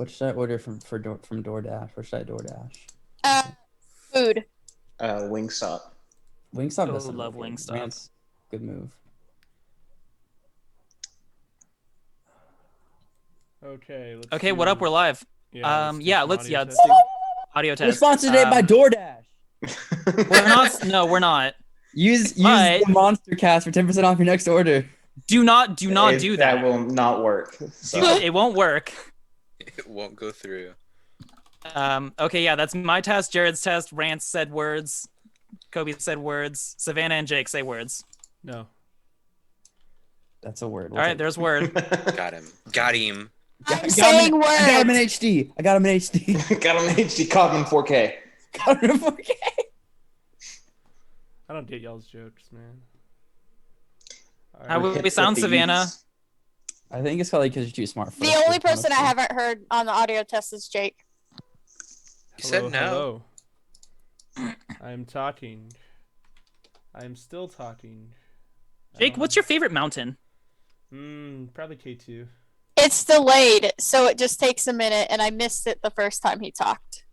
What should I order from DoorDash? What should I DoorDash? Food. Wingstop. Wingstop Oh, does sound love really good. Wingstop. Rance, good move. Okay. Let's Okay, what up? We're live. Yeah. Let's do audio We're test. sponsored today by DoorDash. We're not. No, we're not. Use But- the Monster Cast for 10% off your next order. Do not do That that. will not work. So. It won't work. It won't go through. Okay, yeah, that's my test. Jared's test. Rance said words. Kobe said words. Savannah and Jake say words. No. That's a word. All right, there's word. Got him. Got him. I'm saying words. I got him in HD. I got him in HD. Got him in HD. Caught him in 4K. Got him in 4K. I don't get y'all's jokes, man. All How right. would we sound, With the Savannah? E's. I think it's probably because you're too smart for The us. only person I haven't heard on the audio test is Jake. You said Hello. no. I'm talking. I'm still talking. Jake, what's your favorite mountain? Probably K2. It's delayed, so it just takes a minute, and I missed it the first time he talked.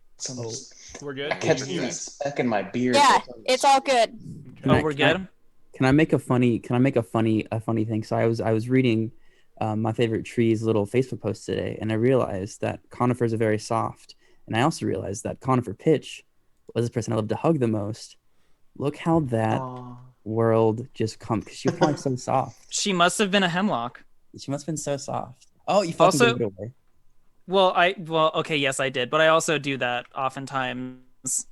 We're good. Catching that speck in my beard. Yeah, it's all good. Oh, we're good. Can I make a funny thing? So I was reading my favorite tree's little Facebook post today, and I realized that conifers are very soft. And I also realized that conifer pitch was the person I love to hug the most. Look how that world just comes, because she was probably so soft. She must have been a hemlock. She must have been so soft. Oh, you fucking Also- gave it away. Okay, yes, I did, but I also do that oftentimes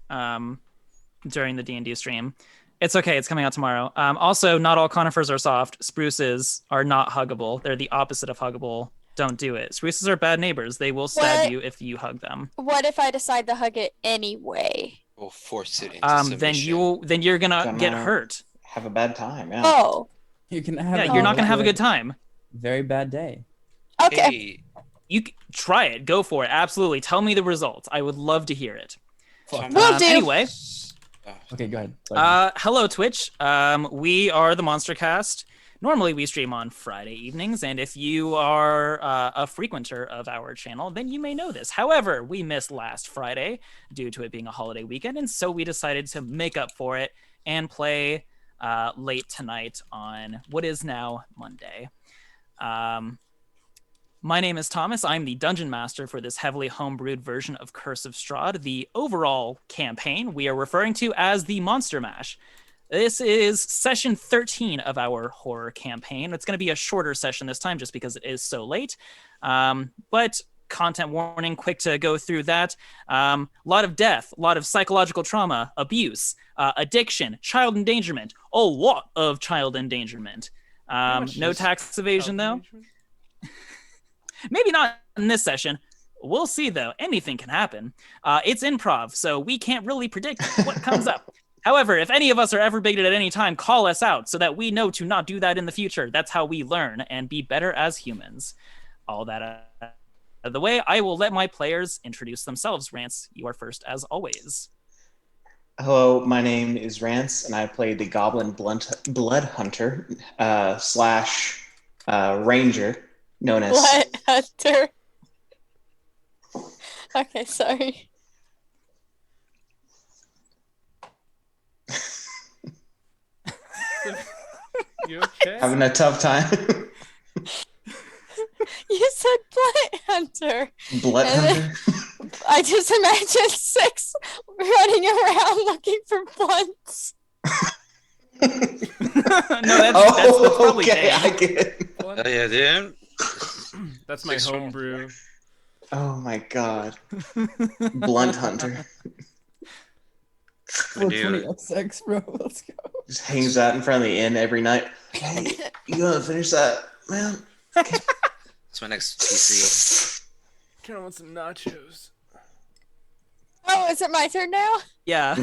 during the D&D stream. It's okay. It's coming out tomorrow. Also, not all conifers are soft. Spruces are not huggable. They're the opposite of huggable. Don't do it. Spruces are bad neighbors. They will stab What? you if you hug them. What if I decide to hug it anyway? We'll force it into submission. Then you're gonna Gonna- get hurt. Have a bad time. Yeah. Oh, You can have. Yeah, you're not gonna have a good time. Very bad day. okay. Hey, Try it. Go for it. Absolutely. Tell me the results. I would love to hear it. Fuck. Will do. Anyway, Okay, go ahead. Sorry. hello Twitch. We are the Monster Cast. Normally we stream on Friday evenings, and if you are a frequenter of our channel, then you may know this. However, we missed last Friday due to it being a holiday weekend, and so we decided to make up for it and play late tonight on what is now Monday. My name is Thomas. I'm the Dungeon Master for this heavily homebrewed version of Curse of Strahd. The overall campaign we are referring to as the Monster Mash. This is session 13 of our horror campaign. It's going to be a shorter session this time just because it is so late. But content warning, quick to go through that. A lot of death, a lot of psychological trauma, abuse, addiction, child endangerment, a lot of child endangerment. No tax evasion, though. Maybe not in this session. We'll see, though. Anything can happen. It's improv, so we can't really predict what comes up. However, if any of us are ever baited at any time, call us out so that we know to not do that in the future. That's how we learn and be better as humans. All that out of the way, I will let my players introduce themselves. Rance, you are first as always. Hello, my name is Rance, and I play the Goblin Blood Hunter slash Ranger, known as. What, Hunter? Okay, sorry. You okay? Having a tough time. You said Blood Hunter. Blood And then- Hunter. I just imagined Six running around looking for blunts. No, that's probably okay, Dane. I get it. oh yeah, dude. That's my Six homebrew. Oh my god. Blunt Hunter. I knew it. 420 bro. Let's go. Just hangs out in front of the inn every night. Hey, you gonna finish that, man? That's my next PC. Kind of want some nachos. Oh, is it my turn now? Yeah.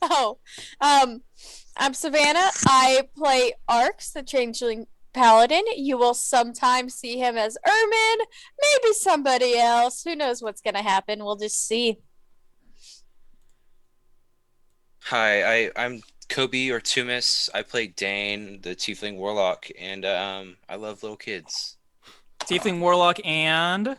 Oh, I'm Savannah. I play Arx, the Changeling Paladin. You will sometimes see him as Ermin, maybe somebody else. Who knows what's gonna happen? We'll just see. Hi, I'm Kobe or Tumis. I play Dane, the Tiefling Warlock, and I love little kids. Tiefling Warlock and...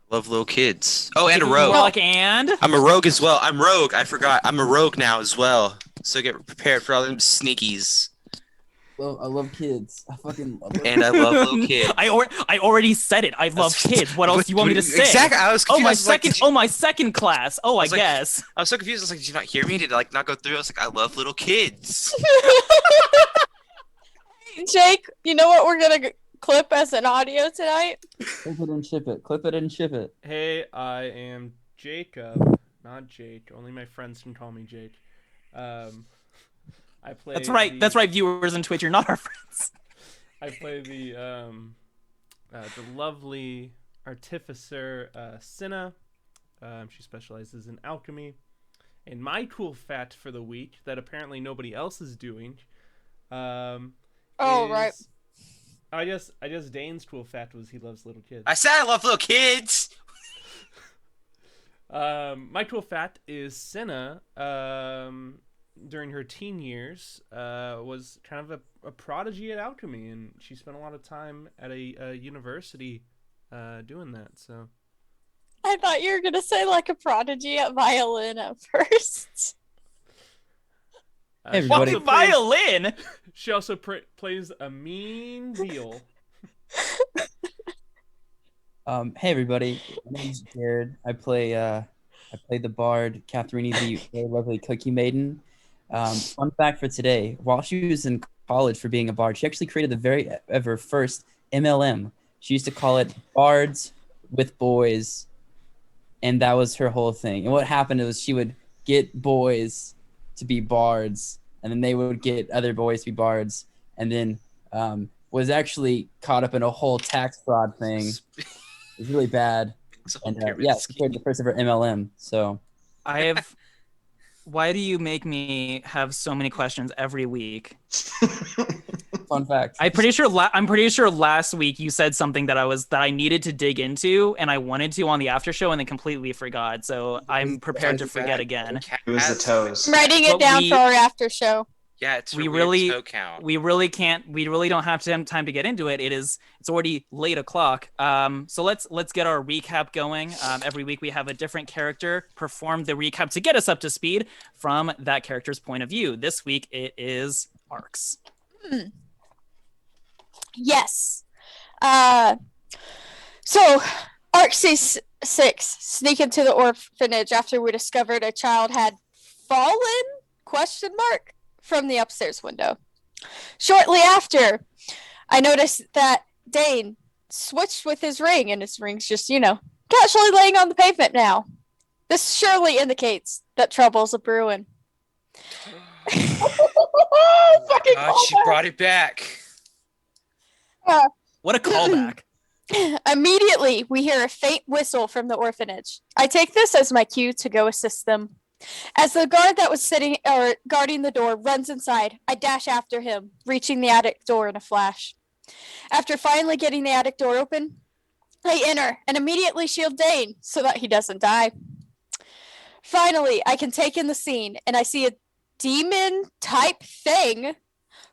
Love little kids. Oh, and a Kicking rogue. Rock and I'm a rogue as well. I'm rogue. I forgot. I'm a rogue now as well. So get prepared for all them sneakies. Well, I love kids. I fucking love And I love little kids. I already said it. I love kids. What else do you want me to say? Exactly. I was Oh, confused. my I was like, second. did you- Oh, my second class. Oh, I was like- guess. I was so confused. I was like, did you not hear me? Did it not go through? I was like, I love little kids. Jake, you know what we're gonna clip as an audio tonight? Clip it and ship it. Clip it and ship it. Hey, I am Jacob, not Jake. Only my friends can call me Jake. I play. That's right. the- That's right, viewers on Twitch. You're not our friends. I play the lovely artificer Cinna. She specializes in alchemy. And my cool fact for the week that apparently nobody else is doing. Right. I guess Dane's cool fact was he loves little kids. I said I love little kids. My cool fact is Cinna, during her teen years, was kind of a prodigy at alchemy, and she spent a lot of time at a university doing that. So I thought you were gonna say like a prodigy at violin at first. Hey, she everybody. also plays- Violin. She also plays a mean viol. Hey everybody, my name's Jared. I play the bard Catherine, the very lovely Cookie Maiden. Fun fact for today: while she was in college for being a bard, she actually created the very ever first MLM. She used to call it Bards with Boys, and that was her whole thing. And what happened was she would get boys to be bards, and then they would get other boys to be bards, and then was actually caught up in a whole tax fraud thing. It was really bad. It's a whole And pyramid yeah, scheme. compared to the first ever MLM. So I have. Why do you make me have so many questions every week? fun fact. I'm pretty sure. I'm pretty sure last week you said something that I needed to dig into, and I wanted to on the after show, and then completely forgot. So I'm prepared to forget again. It was the toes. I'm writing it But down we- for our after show. Yeah, it's We a really- weird toe count. We really can't. We really don't have time to get into it. It's already late o'clock. So let's get our recap going. Every week we have a different character perform the recap to get us up to speed from that character's point of view. This week it is Arcs. Yes. So Arxie 6 sneak into the orphanage after we discovered a child had fallen ? From the upstairs window. Shortly after, I noticed that Dane switched with his ring, and his ring's just, casually laying on the pavement now. This surely indicates that trouble's a brewing. Fucking God, she callback. brought it back. What a callback! Immediately, we hear a faint whistle from the orphanage. I take this as my cue to go assist them. As the guard that was guarding the door runs inside, I dash after him, reaching the attic door in a flash. After finally getting the attic door open, I enter and immediately shield Dane so that he doesn't die. Finally, I can take in the scene, and I see a demon-type thing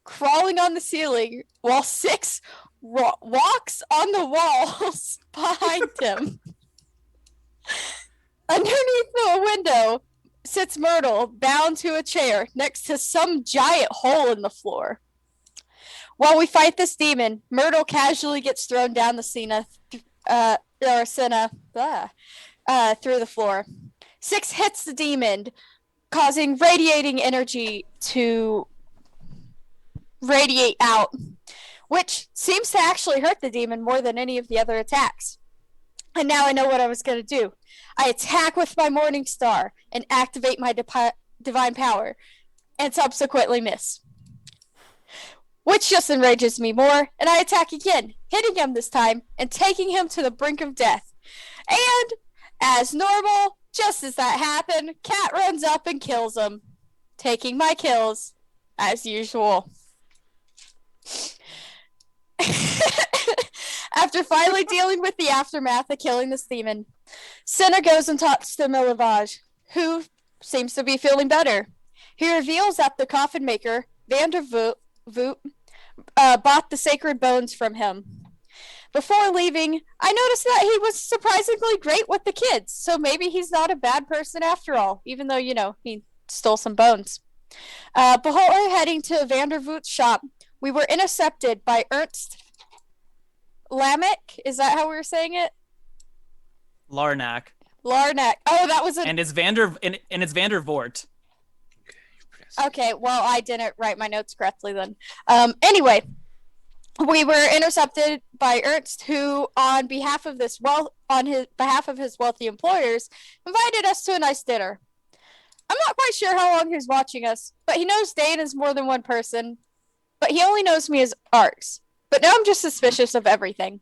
crawling on the ceiling while 6 walks on the walls behind him. Underneath the window sits Myrtle, bound to a chair next to some giant hole in the floor. While we fight this demon, Myrtle casually gets thrown down the Senna through the floor. 6 hits the demon, causing radiating energy to radiate out, which seems to actually hurt the demon more than any of the other attacks. And now I know what I was going to do. I attack with my Morning Star and activate my divine power, and subsequently miss. Which just enrages me more, and I attack again, hitting him this time and taking him to the brink of death. And, as normal, just as that happened, Cat runs up and kills him, taking my kills, as usual. After finally dealing with the aftermath of killing this demon, Cinna goes and talks to Milavage, who seems to be feeling better. He reveals that the coffin maker, Vandervoot, bought the sacred bones from him. Before leaving, I noticed that he was surprisingly great with the kids, so maybe he's not a bad person after all, even though, he stole some bones. Before heading to Vandervoot's shop, we were intercepted by Ernst Lamek. Is that how we were saying it? Larnack. Larnack. Oh, that was And it's Vandervoort. Okay, well, I didn't write my notes correctly then. Anyway, we were intercepted by Ernst, who, on behalf of his wealthy employers, invited us to a nice dinner. I'm not quite sure how long he's watching us, but he knows Dane is more than one person. But he only knows me as Arx. But now I'm just suspicious of everything.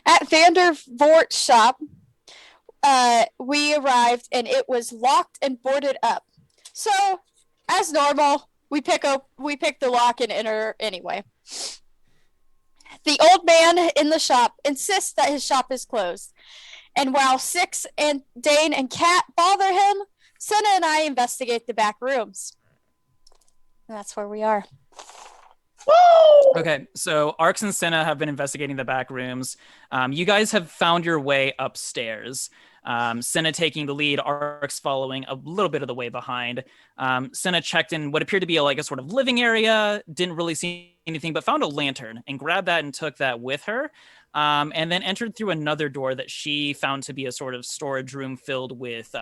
At Vandervoort's shop, we arrived and it was locked and boarded up. So, as normal, we pick the lock and enter anyway. The old man in the shop insists that his shop is closed. And while Six and Dane and Kat bother him, Senna and I investigate the back rooms. And that's where we are. Okay, so Arx and Senna have been investigating the back rooms. You guys have found your way upstairs. Senna taking the lead, Arx following a little bit of the way behind. Senna checked in what appeared to be a sort of living area, didn't really see anything, but found a lantern and grabbed that and took that with her. And then entered through another door that she found to be a sort of storage room filled with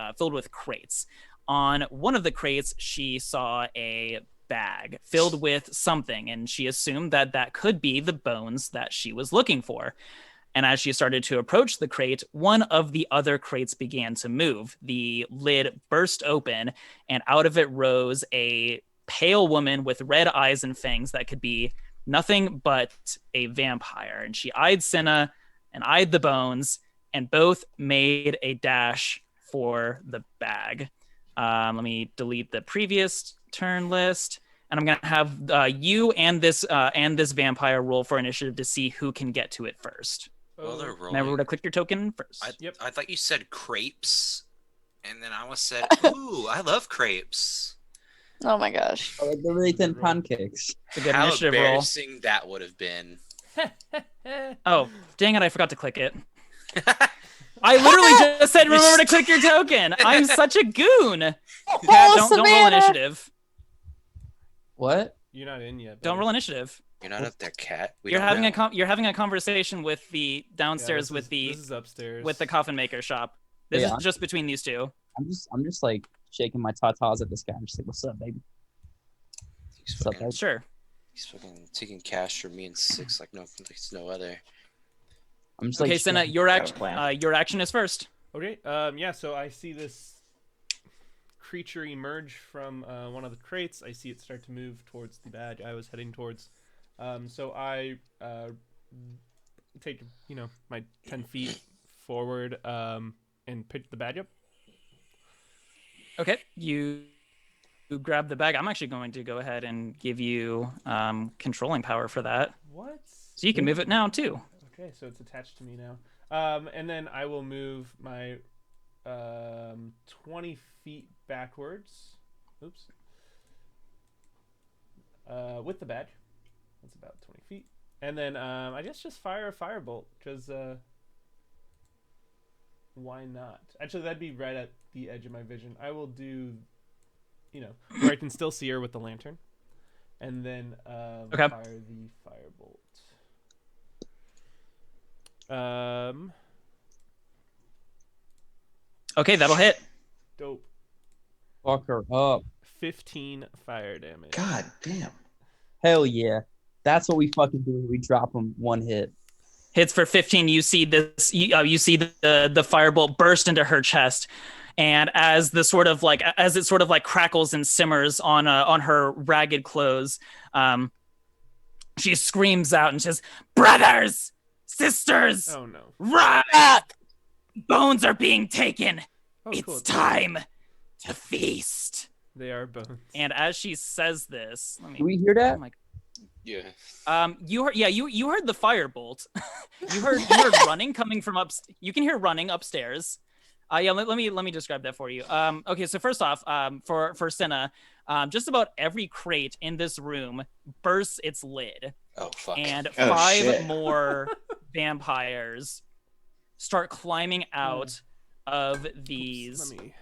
crates. On one of the crates, she saw a bag filled with something, and she assumed that that could be the bones that she was looking for. And as she started to approach the crate, one of the other crates began to move. The lid burst open, and out of it rose a pale woman with red eyes and fangs that could be nothing but a vampire. And she eyed Senna and eyed the bones, and both made a dash for the bag. Let me delete the previous turn list, and I'm gonna have you and this vampire roll for initiative to see who can get to it first. Well, they're rolling. Remember to click your token first. I thought you said crepes, and then I almost said, "Ooh, I love crepes." Oh my gosh. Oh, the really thin pancakes. It's a good How initiative roll. embarrassing that would have been. Oh, dang it, I forgot to click it. I literally just said remember to click your token. I'm such a goon. Kat, don't roll initiative. What? You're not in yet. Don't buddy. roll initiative. You're not up there, Cat. You're having a conversation with the downstairs This is upstairs. with the coffin maker shop. This Yeah. is just between these two. I'm just like shaking my tatas at this guy. I'm just like, what's up, baby? He's What's up, fucking, guys? Sure. he's fucking taking cash from me and Six like no other. I'm just Okay, like, Senna, your Got a action. plan. Your action is first. Okay. Yeah. So I see this creature emerge from one of the crates. I see it start to move towards the badge I was heading towards. So I take my 10 feet forward and pick the badge up. Okay, you grab the bag. I'm actually going to go ahead and give you controlling power for that, What? so you can move it now too. Okay, so it's attached to me now. And then I will move my 20 feet backwards. Oops. With the badge. That's about 20 feet. And then I guess just fire a firebolt, because why not? Actually, that'd be right at the edge of my vision. I will do, where I can still see her with the lantern. And then Okay. fire the firebolt. Okay, that'll hit. Dope. fuck her up. 15 fire damage. God damn. Hell yeah. That's what we fucking do. We drop them one hit. Hits for 15. You see this. You see the firebolt burst into her chest, and as it sort of like crackles and simmers on her ragged clothes, she screams out and says, "Brothers, sisters, Oh no. run! Bones are being taken. Oh, It's cool. time to feast." They are bones. And as she says this, let me. Do we hear that? oh my Yeah. You heard the firebolt. you heard running coming from up. You can hear running upstairs. Yeah, let me describe that for you. Okay, so first off, for Senna, just about every crate in this room bursts its lid, Oh fuck. and Oh, five shit. more vampires start climbing out of Oops, these let me.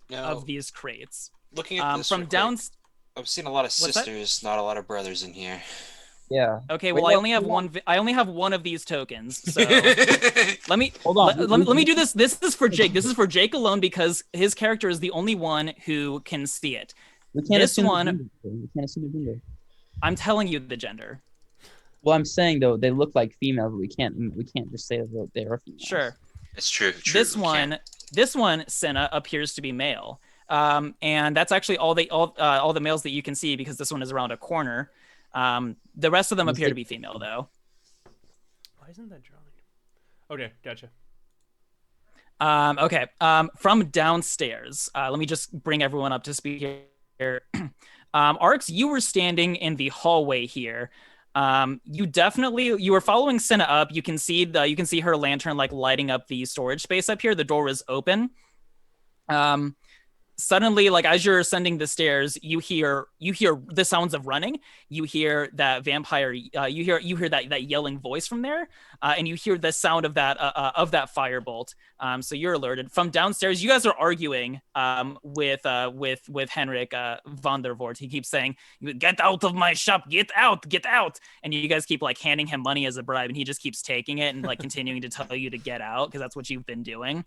Now, crates. looking at this From real down. quick, I'm seeing a lot of What's that? sisters, not a lot of brothers in here. Yeah. Okay, Wait, well, I no, only have hold on. one. I only have one of these tokens, so let me Hold on. let me do this. This is for Jake. This is for Jake alone because his character is the only one who can see it. We can't This assume the one- gender. We can't assume the gender. I'm telling you the gender. Well, I'm saying though they look like females, but we can't just say that they are females. Sure. It's true. This we can't. one, Senna, appears to be male. And that's actually all the males that you can see because this one is around a corner. The rest of them appear to be female, though. Why isn't that drawing? Okay, gotcha. Okay. From downstairs, let me just bring everyone up to speed here. Arx, you were standing in the hallway here. You were following Senna up. You can see her lantern like lighting up the storage space up here. The door is open. Suddenly, like as you're ascending the stairs, you hear the sounds of running. You hear that vampire. You hear that yelling voice from there, and you hear the sound of that firebolt. So you're alerted from downstairs. You guys are arguing with Henrik von der Voort. He keeps saying, "Get out of my shop! Get out! Get out!" And you guys keep like handing him money as a bribe, and he just keeps taking it and like continuing to tell you to get out because that's what you've been doing.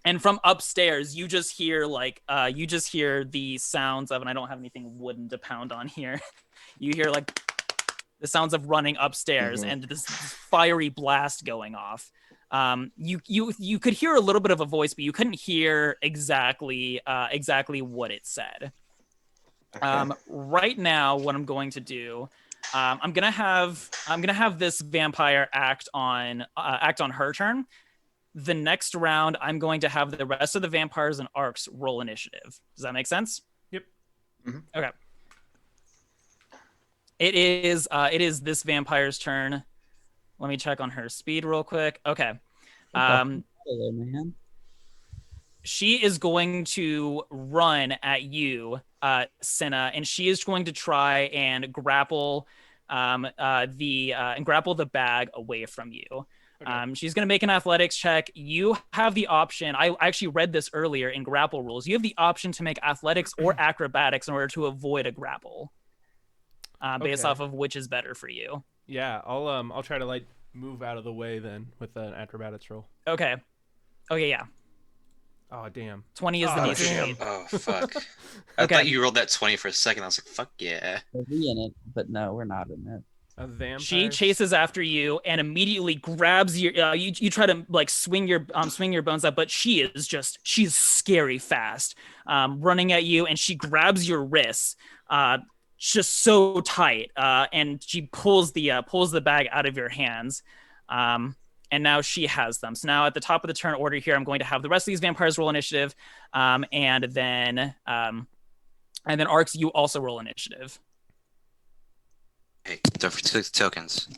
And from upstairs, you just hear the sounds of, and I don't have anything wooden to pound on here. You hear like the sounds of running upstairs and this fiery blast going off. You could hear a little bit of a voice, but you couldn't hear exactly what it said. Okay. Right now, what I'm going to do, I'm gonna have this vampire act on her turn. The next round, I'm going to have the rest of the vampires and Arcs roll initiative. Does that make sense? Yep. Mhm. Okay. It is this vampire's turn. Let me check on her speed real quick. Okay. Hello, man. She is going to run at you, Senna, and she is going to try and grapple the bag away from you. Okay. She's going to make an athletics check. You have the option. I actually read this earlier in grapple rules. You have the option to make athletics or acrobatics in order to avoid a grapple, based Okay. off of which is better for you. Yeah, I'll try to like move out of the way then with an acrobatics roll. Okay, yeah. Oh damn. 20 is the Oh, DC. damn. Oh fuck! I Okay. thought you rolled that 20 for a second. I was like, fuck yeah. Are we in it? But no, we're not in it. A vampire. She chases after you and immediately grabs your. You try to like swing your bones up, but she's scary fast, running at you, and she grabs your wrists, just so tight, and she pulls the bag out of your hands, and now she has them. So now at the top of the turn order here, I'm going to have the rest of these vampires roll initiative, and then Arcs, you also roll initiative. Hey, don't forget the tokens.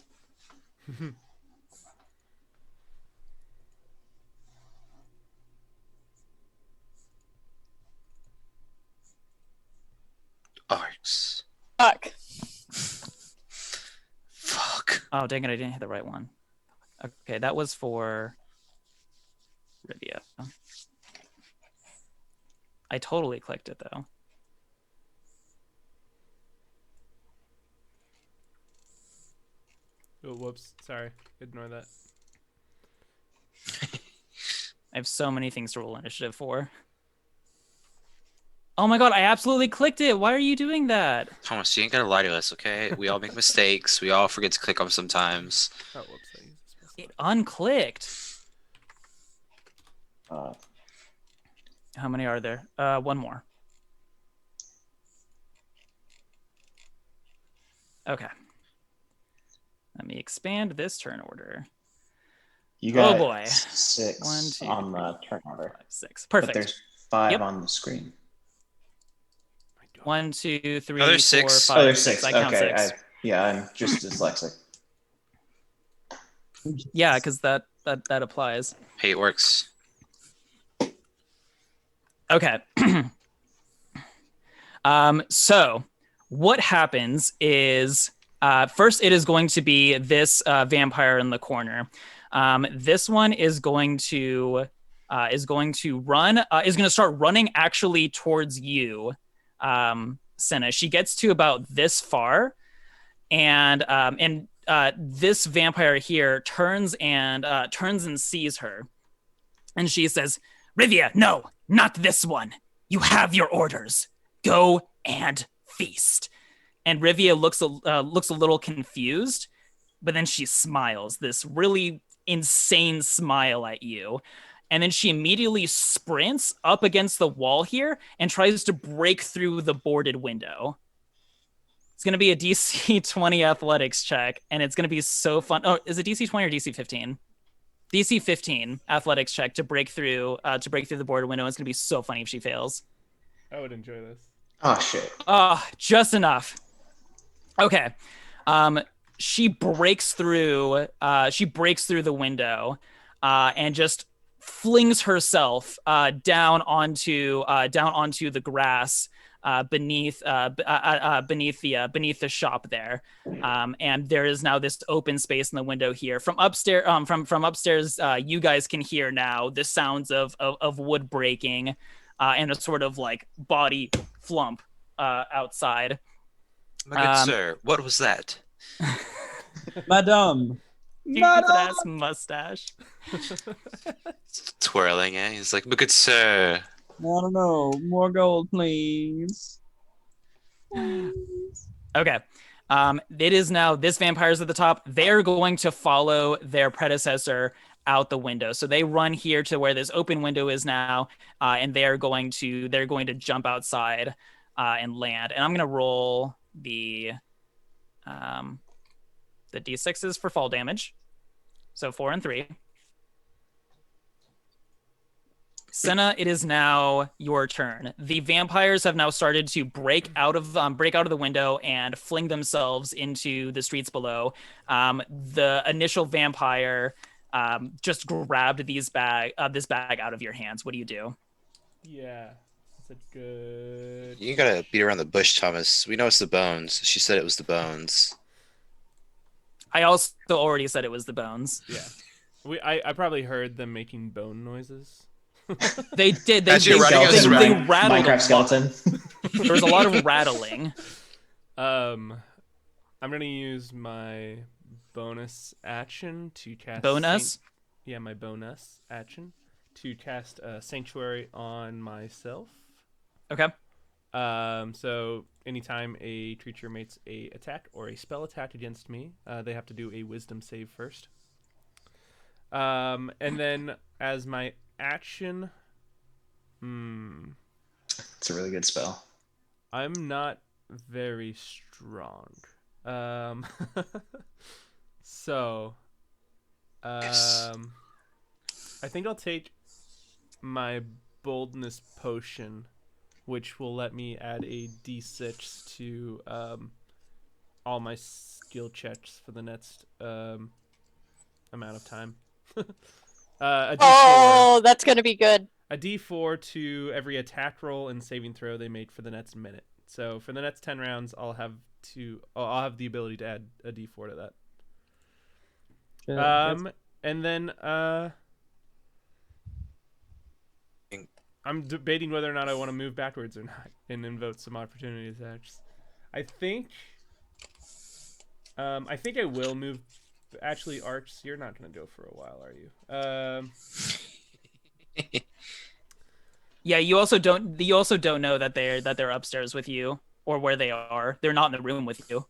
Arcs. Fuck. Fuck. Oh, dang it, I didn't hit the right one. Okay, that was for Rivia. I totally clicked it, though. Oh, whoops. Sorry. Ignore that. I have so many things to roll initiative for. Oh my god, I absolutely clicked it. Why are you doing that? Thomas, you ain't gotta lie to us, okay? We all make mistakes. We all forget to click them sometimes. Oh, whoops. I used this spell. It unclicked. Uh, How many are there? One more. Okay. Let me expand this turn order. you got Oh, boy. 6 1, 2, on the 3, turn 4, order, 5, 6. but Perfect. there's 5 Yep. on the screen. 1, 2, 3, Oh, 4, there's 6. 5. Oh, there's 6. I count Okay, 6. I'm just dyslexic. Yeah, because that applies. Hey, it works. Okay. So what happens is First, it is going to be this vampire in the corner. This one is going to start running actually towards you, Senna. She gets to about this far, and this vampire here turns and sees her, and she says, "Rivia, no, not this one. You have your orders. Go and feast." And Rivia looks a little confused, but then she smiles this really insane smile at you. And then she immediately sprints up against the wall here and tries to break through the boarded window. It's going to be a DC 20 athletics check, and it's going to be so fun. Oh, is it DC 20 or DC 15? DC 15 athletics check to break through the boarded window. It's going to be so funny if she fails. I would enjoy this. Oh shit. Just enough. Okay. She breaks through the window and just flings herself down onto the grass beneath the shop there. And there is now this open space in the window here. From upstairs, you guys can hear now the sounds of wood breaking and a sort of like body flump outside. My good sir, what was that? Madame. Ass mustache. Twirling, eh? He's like, my good sir. I don't know. More gold, please. Okay. It is now this vampire's at the top. They're going to follow their predecessor out the window. So they run here to where this open window is now, and they're going to jump outside and land. And I'm gonna roll the d6s for fall damage. So 4 and 3. Senna, it is now your turn. The vampires have now started to break out of the window and fling themselves into the streets below. The initial vampire just grabbed this bag out of your hands. What do you do? Yeah, that's a good. You gotta beat around the bush, Thomas. We know it's the bones. She said it was the bones. I also already said it was the bones. Yeah, I probably heard them making bone noises. They did. As you're running us they around. rattled. Minecraft skeleton. There was a lot of rattling. I'm gonna use my bonus action to cast. Bonus? My bonus action to cast Sanctuary on myself. Okay. So anytime a creature makes a attack or a spell attack against me, they have to do a Wisdom save first. And then as my action, It's a really good spell. I'm not very strong. So, Yes. I think I'll take my boldness potion, which will let me add a d6 to all my skill checks for the next amount of time. A d4, Oh, that's gonna be good. a d4 to every attack roll and saving throw they make for the next minute. So for the next 10 rounds, I'll have the ability to add a d4 to that. And then I'm debating whether or not I want to move backwards or not and invoke some opportunity attacks. I think I will move. Actually, Arch, you're not gonna go for a while, are you? Yeah, you also don't know that they're upstairs with you or where they are. They're not in the room with you.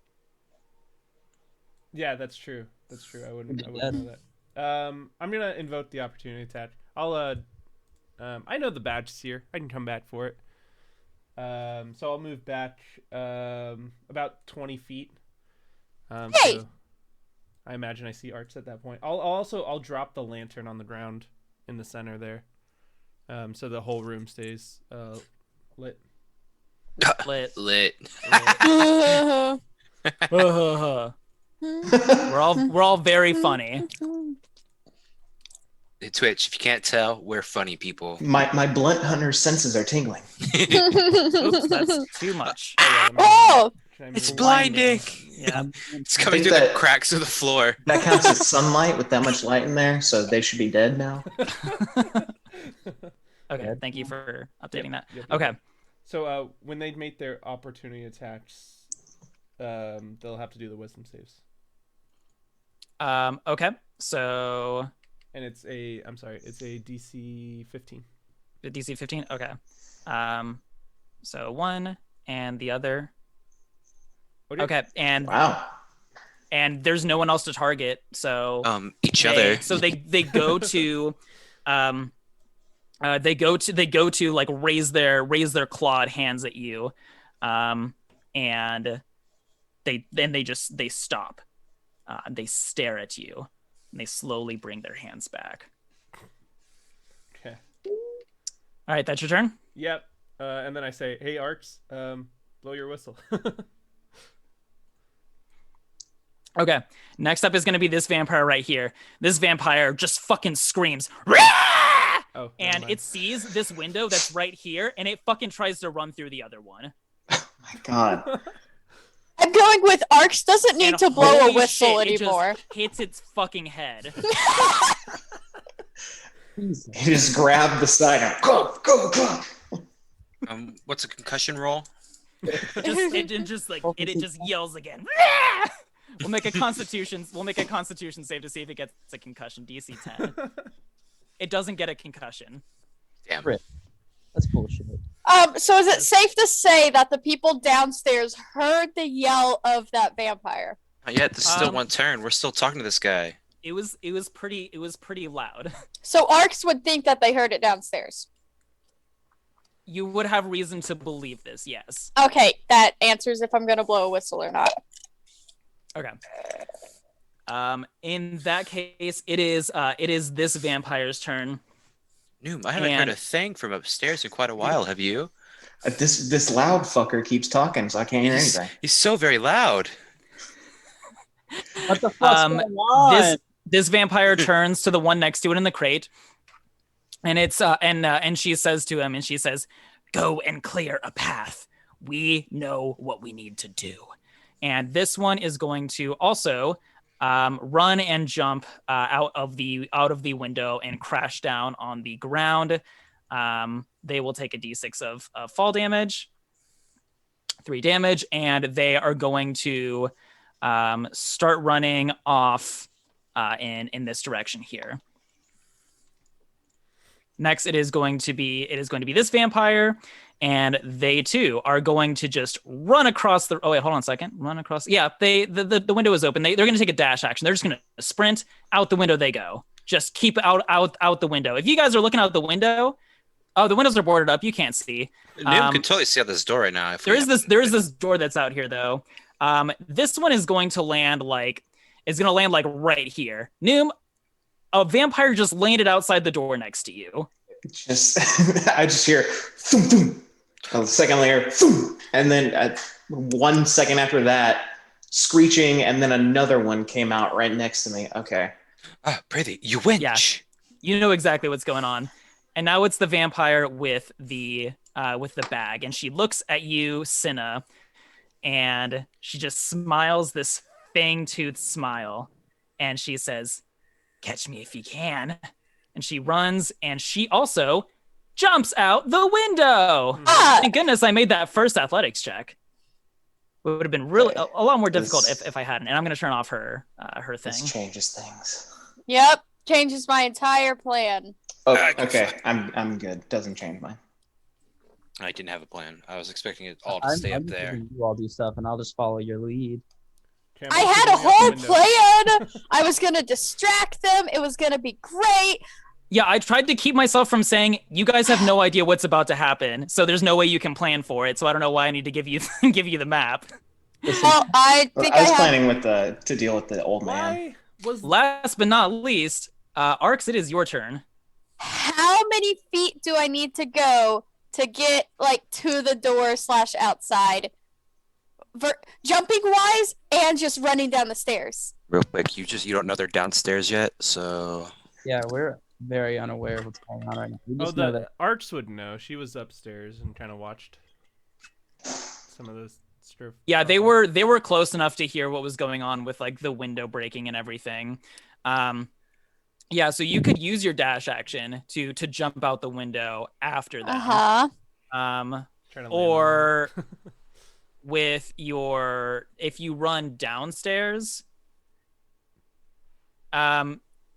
Yeah, that's true. That's true. I wouldn't know that. I'm gonna invoke the opportunity attack. I know the badge's here. I can come back for it. So I'll move back about 20 feet. Hey! So I imagine I see Arch at that point. I'll drop the lantern on the ground in the center there, so the whole room stays lit. Lit. Lit. We're all very funny. Twitch, if you can't tell, we're funny people. My blunt hunter senses are tingling. Oops, that's too much. Oh, Should I It's move? blinding. Yeah. It's coming think through the that- cracks of the floor. That counts as sunlight with that much light in there, so they should be dead now. Okay, Dead. thank you for updating that. Yep. Okay. So when they make their opportunity attacks, they'll have to do the wisdom saves. Okay. So And it's a DC 15. the DC 15. Okay. So one and the other. Okay, and Wow. there's no one else to target, so Each they, other. So they go to they go to like raise their clawed hands at you, and they stop. They stare at you, and they slowly bring their hands back. Okay. All right, that's your turn. Yep. And then I say, "Hey, Arcs, blow your whistle." Okay, next up is going to be this vampire right here. This vampire just fucking screams, "Rah!" Oh, never And mind. it sees this window that's right here, and it fucking tries to run through the other one. My God. I'm going with Arcs doesn't need And to blow a holy whistle shit, it just anymore. hits its fucking head. Jesus. He just grabbed the side and go, go, go. What's a concussion roll? It just yells again. "Rah!" We'll make a constitution save to see if it gets a concussion. DC 10. It doesn't get a concussion. Damn. Rip. That's bullshit. So is it safe to say that the people downstairs heard the yell of that vampire? Not yet. There's still Um, one turn. We're still talking to this guy. It was pretty loud. So Arcs would think that they heard it downstairs. You would have reason to believe this, yes. Okay, that answers if I'm gonna blow a whistle or not. Okay. In that case, it is this vampire's turn. Noom, I haven't heard And- a thing from upstairs in quite a while. Have you? This loud fucker keeps talking, so I can't hear anything. He's so very loud. What the fuck's Um, going on? This vampire turns to the one next to it in the crate, and and she says to him, "Go and clear a path. We know what we need to do." And this one is going to also run and jump out of the window and crash down on the ground. They will take a d6 of fall damage, 3 damage, and they are going to start running off in this direction here. Next, it is going to be this vampire, and they too are going to just run across the. Oh wait, hold on a second. Run across. Yeah, the window is open. They're going to take a dash action. They're just going to sprint out the window. They go. Just keep out the window. If you guys are looking out the window, oh, the windows are boarded up. You can't see. Noom can totally see out this door right now. If There we is have- this door that's out here though. This one is going to land like right here. Noom, a vampire just landed outside the door next to you. I just hear thum, thum. A second layer, thum. And then 1 second after that, screeching, and then another one came out right next to me. Okay. Ah, Brady, you winch. Yeah. You know exactly what's going on. And now it's the vampire with the bag, and she looks at you, Cinna, and she just smiles this fang-toothed smile, and she says, "Catch me if you can." And she runs, and she also jumps out the window. Ah! Thank goodness I made that first athletics check. It would have been really a lot more difficult if I hadn't. And I'm going to turn off her thing. This changes things. Yep, changes my entire plan. Oh, okay. I'm good. Doesn't change mine. I didn't have a plan. I was expecting it all to I'm stay up just there. letting you all do stuff, and I'll just follow your lead. Okay, I'm I also had a going out the whole window. plan. I was gonna distract them. It was gonna be great. Yeah, I tried to keep myself from saying you guys have no idea what's about to happen, so there's no way you can plan for it. So I don't know why I need to give you the map. Listen, Well, I think I was have. planning to deal with the old man. Why was Last but not least, Arcs, it is your turn. How many feet do I need to go to get like to the door / outside, jumping wise, and just running down the stairs? Real quick, you don't know they're downstairs yet, so yeah, we're very unaware of what's going on right now. We Oh, just know the that Arcs would know. She was upstairs and kind of watched some of those Yeah, they were close enough to hear what was going on with like the window breaking and everything. Yeah, so you could use your dash action to jump out the window after that. Or with if you run downstairs,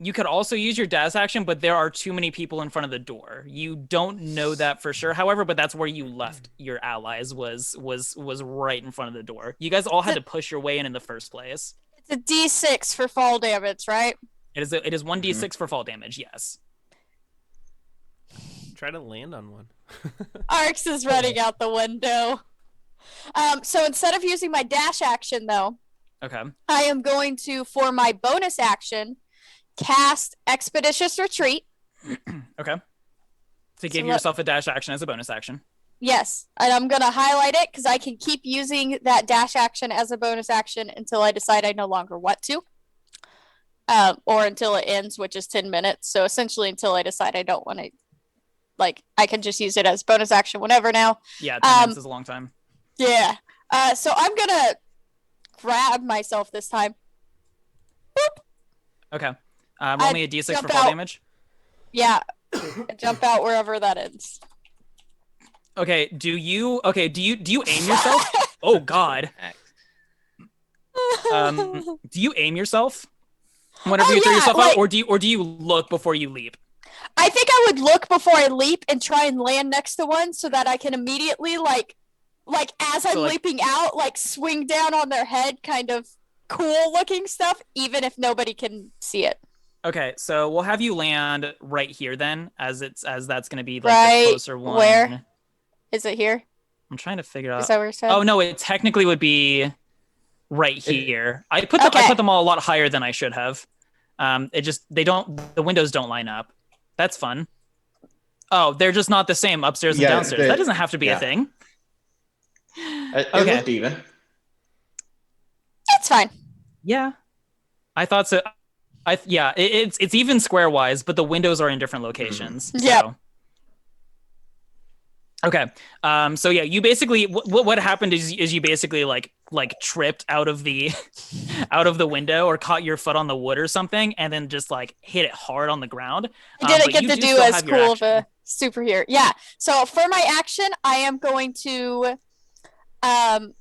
you could also use your dash action, but there are too many people in front of the door. You don't know that for sure. However, but that's where you left your allies was right in front of the door. You guys all had to push your way in the first place. It's a D6 for fall damage, right? It is 1d6 for fall damage, yes. Try to land on one. Arx is running out the window. So instead of using my dash action, though, okay, I am going to, for my bonus action, cast Expeditious Retreat. Okay. To give yourself a dash action as a bonus action. Yes, and I'm going to highlight it because I can keep using that dash action as a bonus action until I decide I no longer want to. Or until it ends, which is 10 minutes. So essentially until I decide I don't want to, like, I can just use it as bonus action whenever now. Yeah, 10 minutes is a long time. Yeah. So I'm going to grab myself this time. Boop. Okay. Roll me a d6 for fall damage. Yeah. Jump out wherever that ends. Okay, do you aim yourself? Oh god. Do you aim yourself whenever you throw yourself out, or do you look before you leap? I think I would look before I leap and try and land next to one so that I can immediately like as I'm leaping out, like swing down on their head, kind of cool looking stuff, even if nobody can see it. Okay, so we'll have you land right here then, as that's gonna be like the closer one. Where? Is it here? I'm trying to figure out. Is that where it said? Oh no, it technically would be right here. I put them all a lot higher than I should have. The windows don't line up. That's fun. Oh, they're just not the same upstairs and downstairs. That doesn't have to be a thing. It looked even. It's fine. Yeah, I thought so. It's even square wise, but the windows are in different locations. Yeah. So. Okay. So yeah, you basically what happened is you basically like tripped out of the window or caught your foot on the wood or something, and then just like hit it hard on the ground. I didn't get to do as cool of a superhero. Yeah. So for my action, I am going to.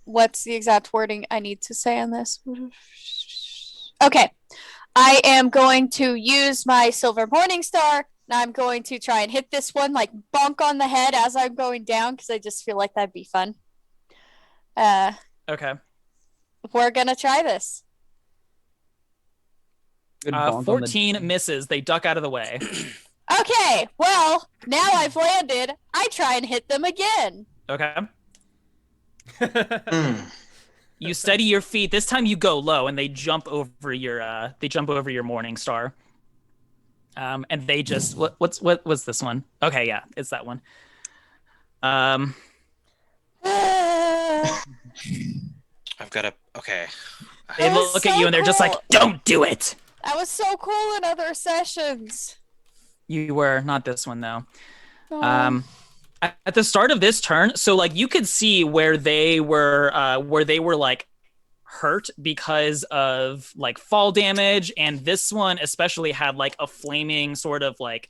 What's the exact wording I need to say on this? Okay. I am going to use my Silver Morningstar. Now I'm going to try and hit this one, like bonk on the head as I'm going down, because I just feel like that'd be fun. Okay. We're gonna try this. 14 misses. They duck out of the way. Okay. Well, now I've landed. I try and hit them again. Okay. You steady your feet. This time you go low, and they jump over your Morning Star. And they just what's this one? Okay, yeah, it's that one. I've got a okay. They look at you and they're just like, "Don't do it." I was so cool in other sessions. You were not this one though. At the start of this turn, so like you could see where they were like hurt because of like fall damage, and this one especially had like a flaming sort of like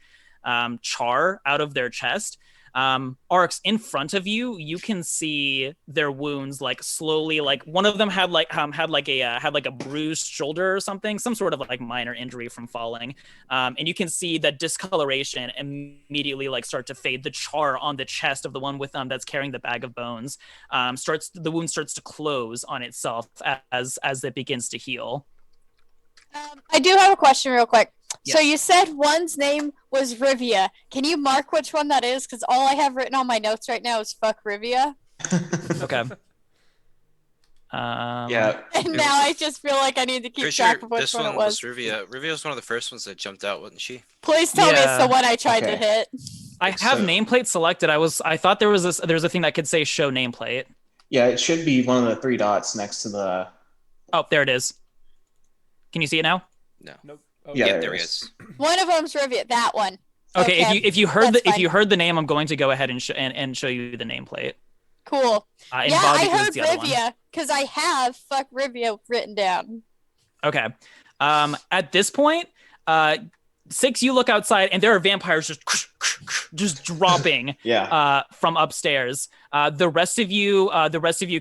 char out of their chest. Arx, in front of you, you can see their wounds like slowly, like one of them had like a bruised shoulder or something, some sort of like minor injury from falling, and you can see that discoloration immediately like start to fade. The char on the chest of the one with that's carrying the bag of bones the wound starts to close on itself as it begins to heal. I do have a question real quick. Yes. So you said one's name was Rivia. Can you mark which one that is? Because all I have written on my notes right now is fuck Rivia. Okay. Yeah. And now I just feel like I need to keep track of which one it was. Rivia. Rivia was one of the first ones that jumped out, wasn't she? Please tell me it's the one I tried to hit. I have nameplate selected. I thought there was a thing that could say show nameplate. Yeah, it should be one of the 3 dots next to the. Oh, there it is. Can you see it now? No. Nope. Oh, yeah, there he is. One of them's Rivia. That one. Okay. If you heard the name, I'm going to go ahead and show you the nameplate. Cool. And Yeah, Bobby I was heard the other one. Rivia because I have fuck Rivia written down. Okay. At this point, Six, you look outside and there are vampires just dropping Yeah. from upstairs. The rest of you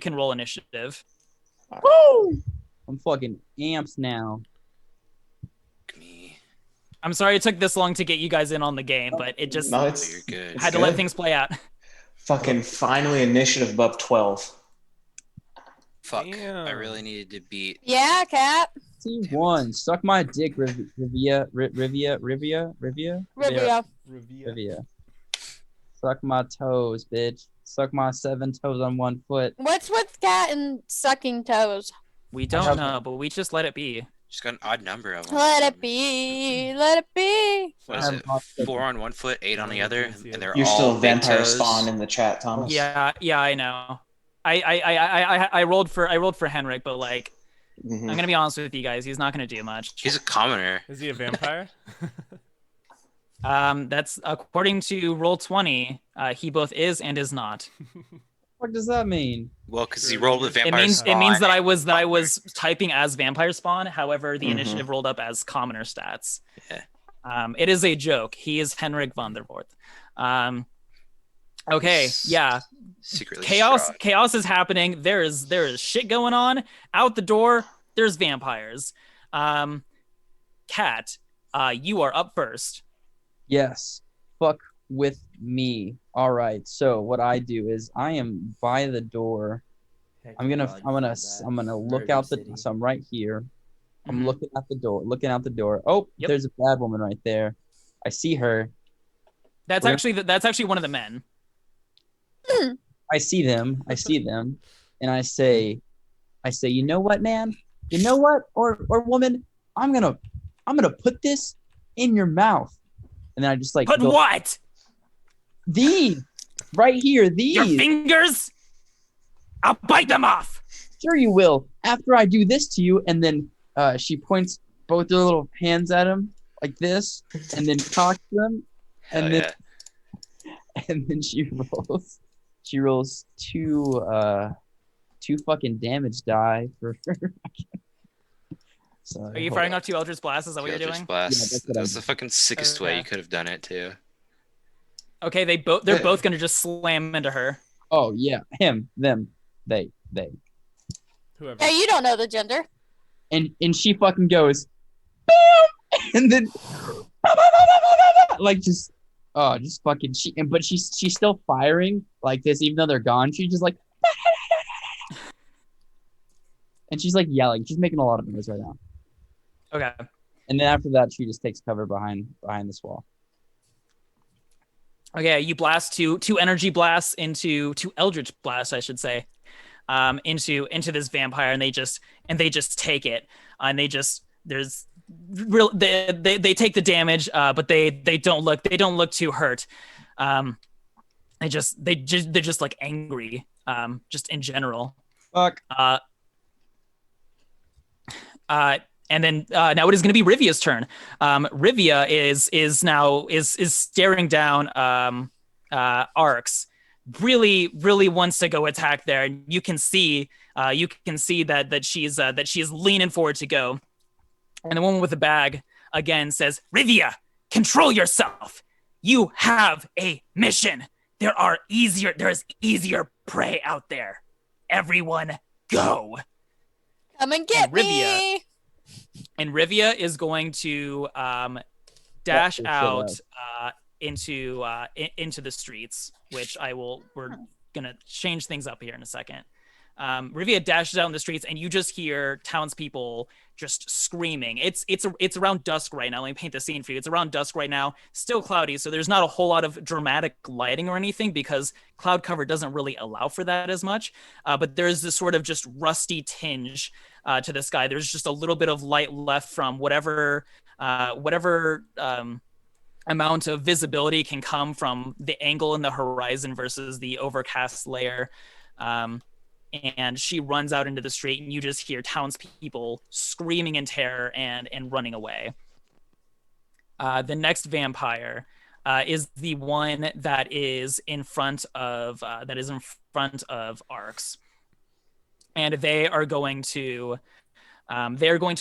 can roll initiative. Woo! I'm fucking amps now. Me. I'm sorry it took this long to get you guys in on the game, but it just No, Oh, it's you're good. it's had to let good. things play out. Fucking finally initiative above 12. Fuck. Damn. I really needed to beat. Yeah, Cat. T1, suck my dick, Rivia. Rivia. Suck my toes, bitch. Suck my 7 toes on 1 foot. What's with Cat and sucking toes? We don't know, but we just let it be. Just got an odd number of them. Let it be. Let it be. What is it? 4 on 1 foot, 8 on the other, and they're You're all still big vampire toes. spawn in the chat, Thomas. Yeah, I know. I rolled for Henrik, but like Mhm. I'm gonna be honest with you guys, he's not gonna do much. He's a commoner. Is he a vampire? That's according to Roll20. He both is and is not. What does that mean? Well, because he rolled with It vampire means spawn. that I was typing as vampire spawn. However, the Mhm. initiative rolled up as commoner stats. Yeah. It is a joke. He is Henrik von der Voort. Okay, yeah. Secretly Chaos Strahd. chaos is happening. There is shit going on. Out the door, there's vampires. Cat, you are up first. Yes. Fuck with me. All right. So what I do is I am by the door. I'm gonna look out the. So I'm right here. I'm Mhm. looking at the door. Oh, Yep. there's a bad woman right there. I see her. That's We're- actually one of the men. I see them, and I say, you know what, man? You know what, or woman? I'm gonna put this in your mouth, and then I just like Put go, what? these right here. Your These, fingers? I'll bite them off. sure you will. After I do this to you, and then she points both her little hands at him like this, and then cocks them, Hell and then yeah. and then she rolls two fucking damage die for her. So, Are you hold firing on. off 2 Eldritch Blasts? Is that what you're Eldritch doing? Blast. Yeah, that's what That's I'm the fucking sickest way Okay. you could have done it too. Okay, they're both gonna just slam into her. Oh yeah, him, them, they, Whoever. Hey, you don't know the gender. and she fucking goes, bam, and then like just fucking but she's still firing like this even though they're gone. She's just like, and she's like yelling. She's making a lot of noise right now. Okay. And then after that, she just takes cover behind this wall. Okay, you blast two energy blasts into two Eldritch blasts, I should say, into this vampire, and they just take it, and they take the damage, but they don't look too hurt. They're just like angry, just in general. Fuck. And then now it is going to be Rivia's turn. Rivia is now staring down Arx. Really wants to go attack there. And you can see that she's leaning forward to go. And the woman with the bag again says, "Rivia, control yourself. You have a mission. There is easier prey out there. Everyone go." Come and get Rivia. me. And Rivia is going to dash shit out into the streets, which we're gonna change things up here in a second. Rivia dashes out in the streets, and you just hear townspeople just screaming. It's around dusk right now. Let me paint the scene for you. It's around dusk right now, still cloudy, so there's not a whole lot of dramatic lighting or anything because cloud cover doesn't really allow for that as much. But there's this sort of just rusty tinge to the sky. There's just a little bit of light left from whatever amount of visibility can come from the angle in the horizon versus the overcast layer. And she runs out into the street, and you just hear townspeople screaming in terror and running away. The next vampire is the one that is in front of Arcs, and they're going to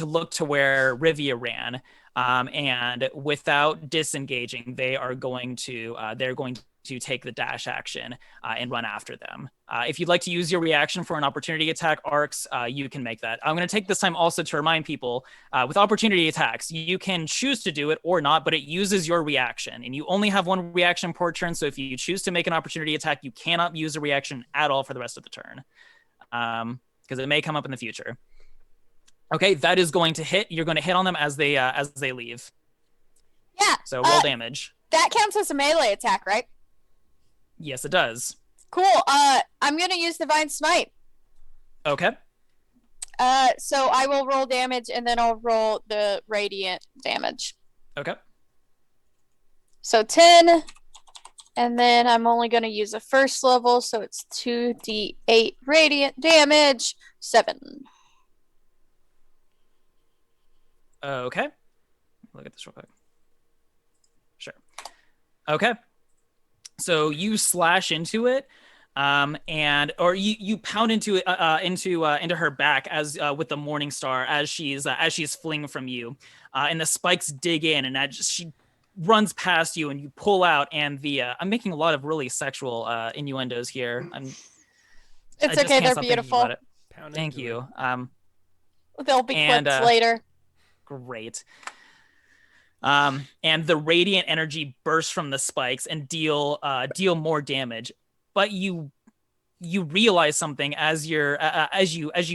look to where Rivia ran, and without disengaging, they're going to take the dash action and run after them. If you'd like to use your reaction for an opportunity attack, Arcs, you can make that. I'm going to take this time also to remind people, with opportunity attacks, you can choose to do it or not, but it uses your reaction, and you only have one reaction per turn, so if you choose to make an opportunity attack, you cannot use a reaction at all for the rest of the turn, because it may come up in the future. Okay, that is going to hit. You're going to hit on them as they leave. Yeah. So roll damage. That counts as a melee attack, right? Yes, it does. Cool. I'm gonna use Divine Smite. Okay. So I will roll damage and then I'll roll the radiant damage. Okay. So 10, and then I'm only gonna use a first level, so it's 2d8 radiant damage. 7. Okay. Look at this real quick. Sure. Okay. So you slash into it, or you pound into it, into her back as with the Morning Star as she's fleeing from you, and the spikes dig in, and she runs past you, and you pull out, and I'm making a lot of really sexual innuendos here. It's okay, they're beautiful. Thank you. They'll be clipped later. Great. And the radiant energy bursts from the spikes and deal more damage. But you realize something as you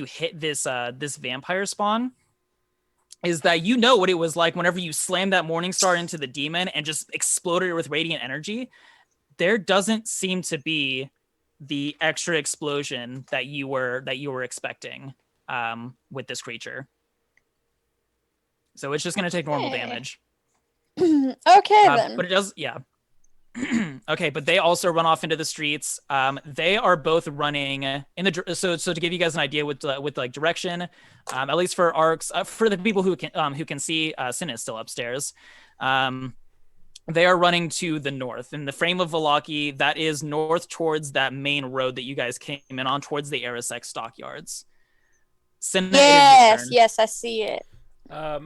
hit this vampire spawn, is that you know what it was like whenever you slammed that Morning Star into the demon and just exploded it with radiant energy. There doesn't seem to be the extra explosion that you were expecting with this creature. So it's just going to take normal damage. Okay, then. But it does, yeah. Okay, but they also run off into the streets. They are both running in the so to give you guys an idea with like direction, at least for Arcs, for the people who can see, Sin is still upstairs. They are running to the north in the frame of Vallaki. That is north towards that main road that you guys came in on, towards the Arasek stockyards. Sin, yes, I see it. All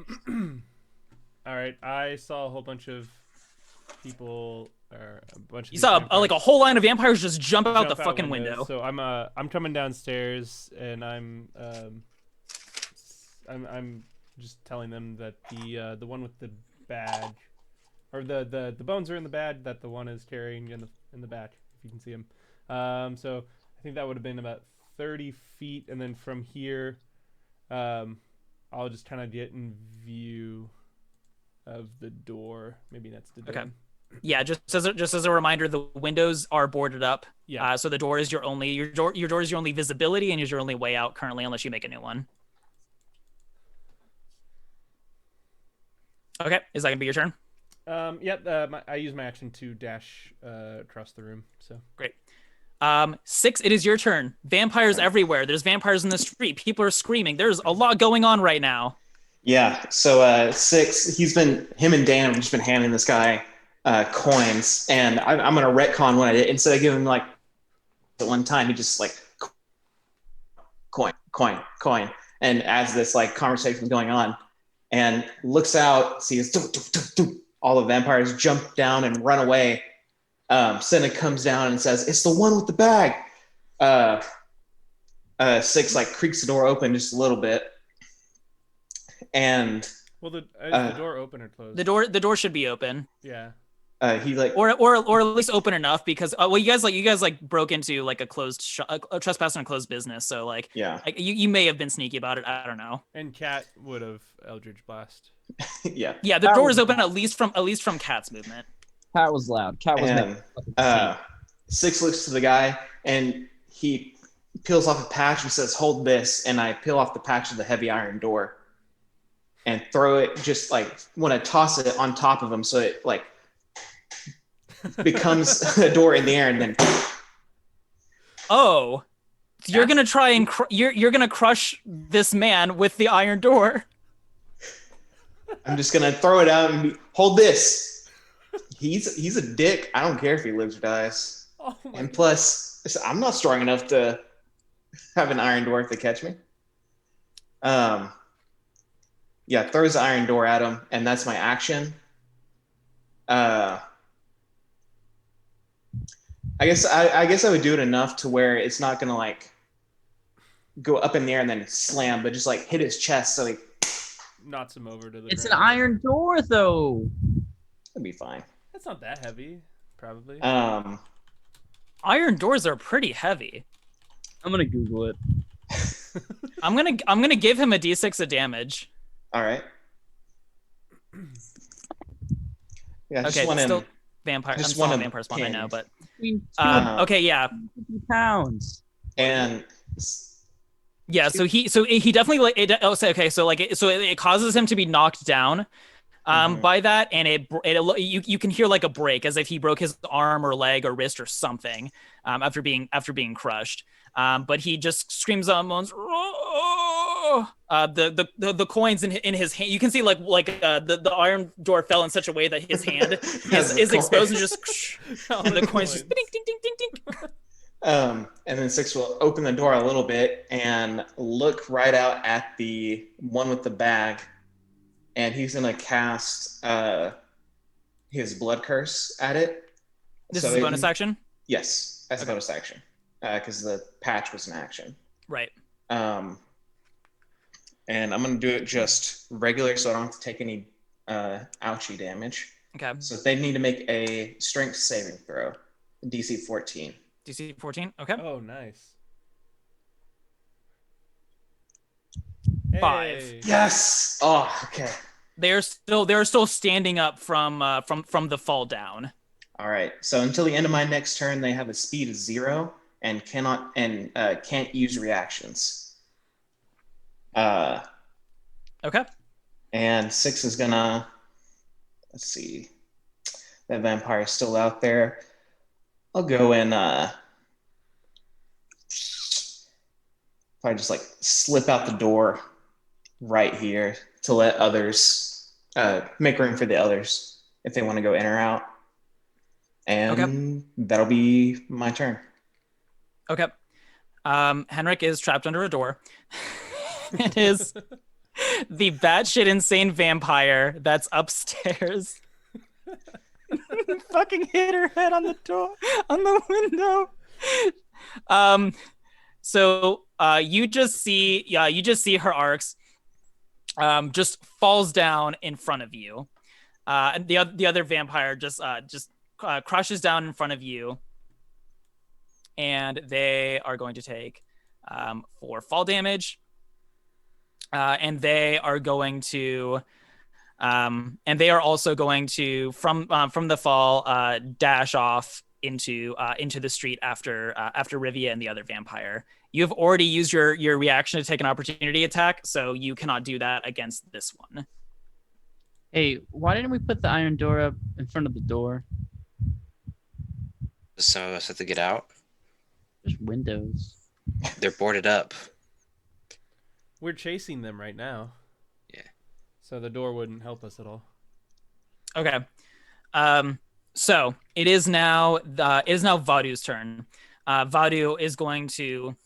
right, I saw a whole bunch of people, or a bunch of. You saw like a whole line of vampires just jump out the fucking window. So I'm coming downstairs, and I'm just telling them that the one with the badge, or the bones are in the bag that the one is carrying in the back, if you can see him. So I think that would have been about 30 feet, and then from here, I'll just kind of get in view of the door. Maybe that's the door. Okay. Yeah, just as a reminder, the windows are boarded up. Yeah. So the door is your door is your only visibility and is your only way out currently, unless you make a new one. Okay, is that gonna be your turn? I use my action to dash across the room. So great. 6, it is your turn. Vampires everywhere. There's vampires in the street. People are screaming. There's a lot going on right now. Yeah. So 6, him and Dan have just been handing this guy coins, and I'm gonna retcon what I did. Instead of giving him like at one time, he just like coin, and as this like conversation is going on, and looks out, sees all the vampires jump down and run away. Senna comes down and says, "It's the one with the bag." 6 like creaks the door open just a little bit, and well, is the door open or closed? The door should be open. Yeah. He like or at least open enough, because you guys broke into like a closed a trespass in a closed business, so like yeah, you may have been sneaky about it. I don't know. And Cat would have Eldritch Blast. Yeah. Yeah, the door is open at least from Cat's movement. Cat was loud. Cat was. 6 looks to the guy and he peels off a patch and says, "Hold this," and I peel off the patch of the heavy iron door and throw it, just like when I toss it on top of him, so it like becomes a door in the air, and then you're gonna try and you're gonna crush this man with the iron door. I'm just gonna throw it out and hold this. he's a dick. I don't care if he lives or dies. Oh my And plus, I'm not strong enough to have an iron dwarf to catch me. Yeah, throws the iron door at him, and that's my action. I guess I would do it enough to where it's not gonna like go up in the air and then slam, but just like hit his chest so he knocks him over to the It's an ground. iron door, though. it'll be fine. That's not that heavy, probably. Iron doors are pretty heavy. I'm gonna Google it. I'm gonna give him a d6 of damage. All right. Yeah, I Okay, just want still him. vampire. just I'm still want on him vampire spawn, I know, pinned. but Between Uh, okay, yeah, 250 pounds. And yeah. So he definitely like it. Oh, so okay, so like it causes him to be knocked down. Mhm. By that, and you can hear like a break as if he broke his arm or leg or wrist or something after being crushed. But he just screams out, moans. The coins in his hand. You can see the iron door fell in such a way that his hand Has is the exposed and coins. just and the coins just ding ding ding ding ding. And then Six will open the door a little bit and look right out at the one with the bag, and he's gonna cast his blood curse at it. This So is a it- bonus action, Yes, as a Okay. bonus action, because the patch was an action. right? And I'm gonna do it just regular, so I don't have to take any ouchie damage. Okay, So they need to make a strength saving throw, DC 14. DC 14. Okay, Oh, nice. 5. Hey. Yes. Oh, okay. they're still standing up from the fall down. All right. So until the end of my next turn, they have a speed of 0 and can't use reactions. Okay. And 6 is gonna, let's see, that vampire is still out there. I'll go and probably just like slip out the door right here to let others make room for the others if they want to go in or out. And that'll be my turn. Okay. Henrik is trapped under a door. It is the batshit insane vampire that's upstairs. Fucking hit her head on the door, on the window. So you just see her arcs just falls down in front of you. And the other vampire just crushes down in front of you. And they are going to take 4 fall damage. And they are going to and they are also going to from the fall dash off into the street after Rivia and the other vampire. You've already used your reaction to take an opportunity attack, so you cannot do that against this one. Hey, why didn't we put the iron door up in front of the door? Some of us have to get out. There's windows. They're boarded up. We're chasing them right now. Yeah. So the door wouldn't help us at all. Okay. So it is now Vadu's turn. Vadu is going to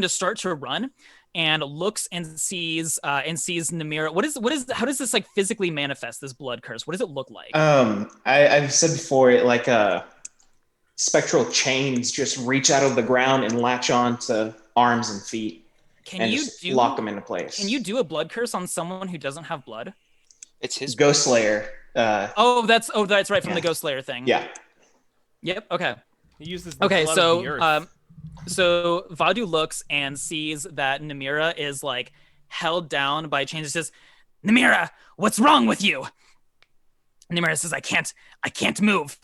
start to run and looks and sees Namira. How does this like physically manifest, this blood curse? What does it look like? I've said before, it like spectral chains just reach out of the ground and latch on to arms and feet and just lock them into place. Can you do a blood curse on someone who doesn't have blood? It's his Ghost Slayer? That's right from Yeah. the Ghost Slayer thing. Yeah. Yep. Okay. He uses the Okay. blood of So the earth. so Vadu looks and sees that Namira is like held down by chains. He says, "Namira, what's wrong with you?" Namira says, "I can't move.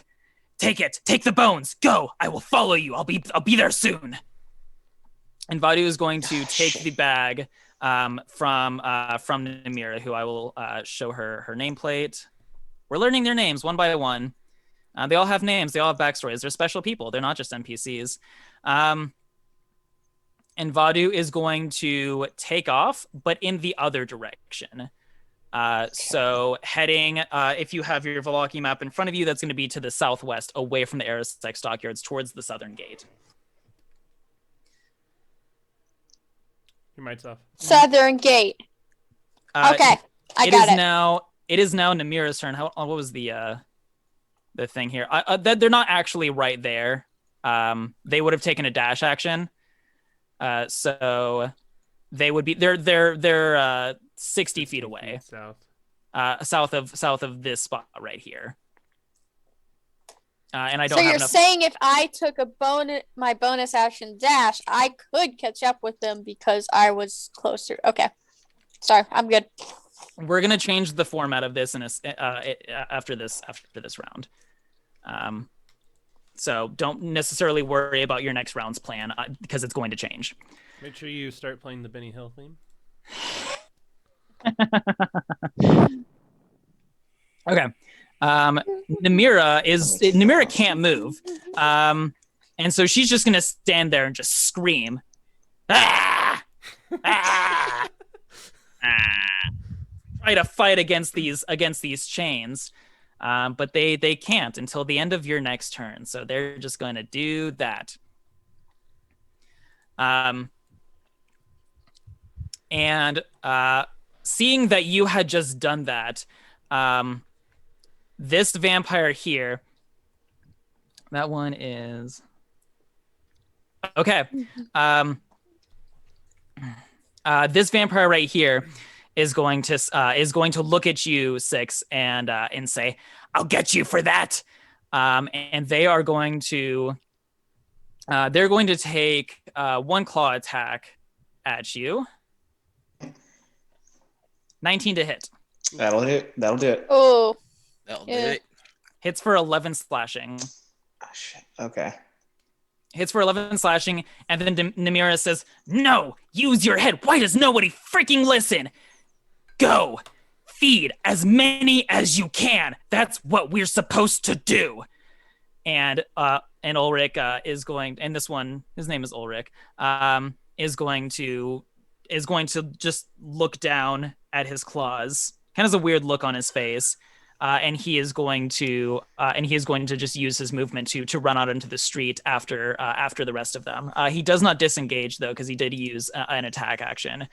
Take it. Take the bones. Go. I will follow you. I'll be there soon." And Vadu is going to take the bag from Namira, who I will show her nameplate. We're learning their names one by one. They all have names. They all have backstories. They're special people. They're not just NPCs. And Vadu is going to take off, but in the other direction. So heading, if you have your Vallaki map in front of you, that's going to be to the southwest, away from the Arisec stockyards, towards the southern gate. Your mic's off. Southern Gate. Okay, I got it. It is now Namira's turn. What was the thing here? They're not actually right there. They would have taken a dash action. So they would be they're 60 feet away. South of this spot right here. And I don't. So have you're enough... saying if I took my bonus action dash, I could catch up with them because I was closer. Okay, sorry, I'm good. We're gonna change the format of this after this round. So don't necessarily worry about your next round's plan because it's going to change. Make sure you start playing the Benny Hill theme. Okay. Namira can't move. And so she's just gonna stand there and just scream. Ah! Ah! Ah! Try to fight against these chains. But they can't until the end of your next turn. So they're just gonna do that. And seeing that you had just done that, this vampire here, that one is okay. This vampire right here is going to look at you, Six, and say, "I'll get you for that." And they are going to take one claw attack at you. 19 to hit. That'll do it. Oh. That'll do Yeah. it. Hits for 11 slashing. Oh, shit. Okay. Hits for 11 slashing, and then Namira says, "No! Use your head! Why does nobody freaking listen? Go! Feed as many as you can! That's what we're supposed to do!" And Ulrich is going, and this one, his name is Ulrich, is going to just look down at his claws. Kind of a weird look on his face. And he is going to just use his movement to run out into the street after the rest of them. He does not disengage though, because he did use an attack action.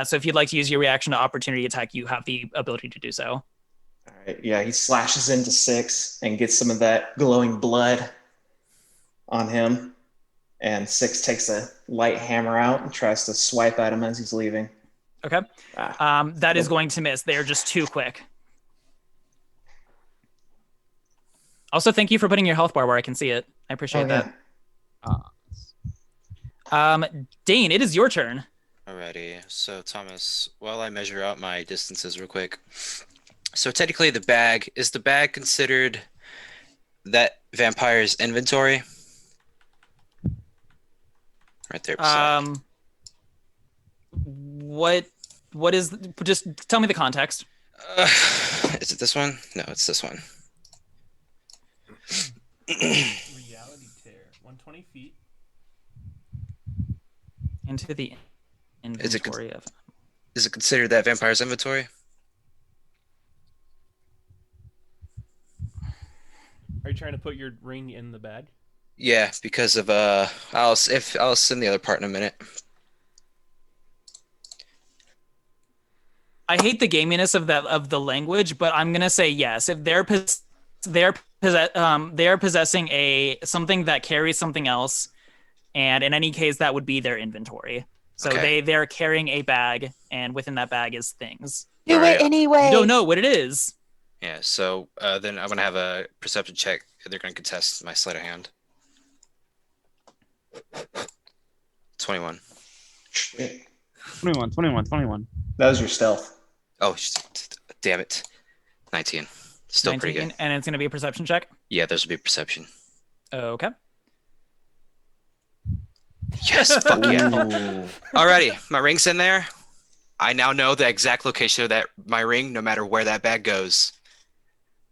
So if you'd like to use your reaction to opportunity attack, you have the ability to do so. All right. Yeah, he slashes into Six and gets some of that glowing blood on him. And Six takes a light hammer out and tries to swipe at him as he's leaving. Okay. That is going to miss. They are just too quick. Also, thank you for putting your health bar where I can see it. I appreciate that. Dane, it is your turn. Alrighty. So, Thomas, while I measure out my distances real quick. So, technically, the bag considered that vampire's inventory? Right there. What is, just tell me the context. Is it this one? No, it's this one. Reality tear. 120 feet. Into the inventory of. Is it considered that vampire's inventory? Are you trying to put your ring in the bag? Yeah, because of I'll send the other part in a minute. I hate the gaminess of the language, but I'm gonna say yes. If they're possessing something that carries something else, and in any case that would be their inventory. So Okay. they're carrying a bag, and within that bag is things. Do Alright. it anyway. You don't know what it is. Yeah, so then I'm gonna have a perception check. They're gonna contest my sleight of hand. 21. 21. That was your stealth. Oh, damn it. 19. Still 19, pretty good. and it's gonna be a perception check. Yeah, there's a big perception. Okay. Yes, fuck yeah. Ooh. Alrighty, my ring's in there. I now know the exact location of my ring, no matter where that bag goes.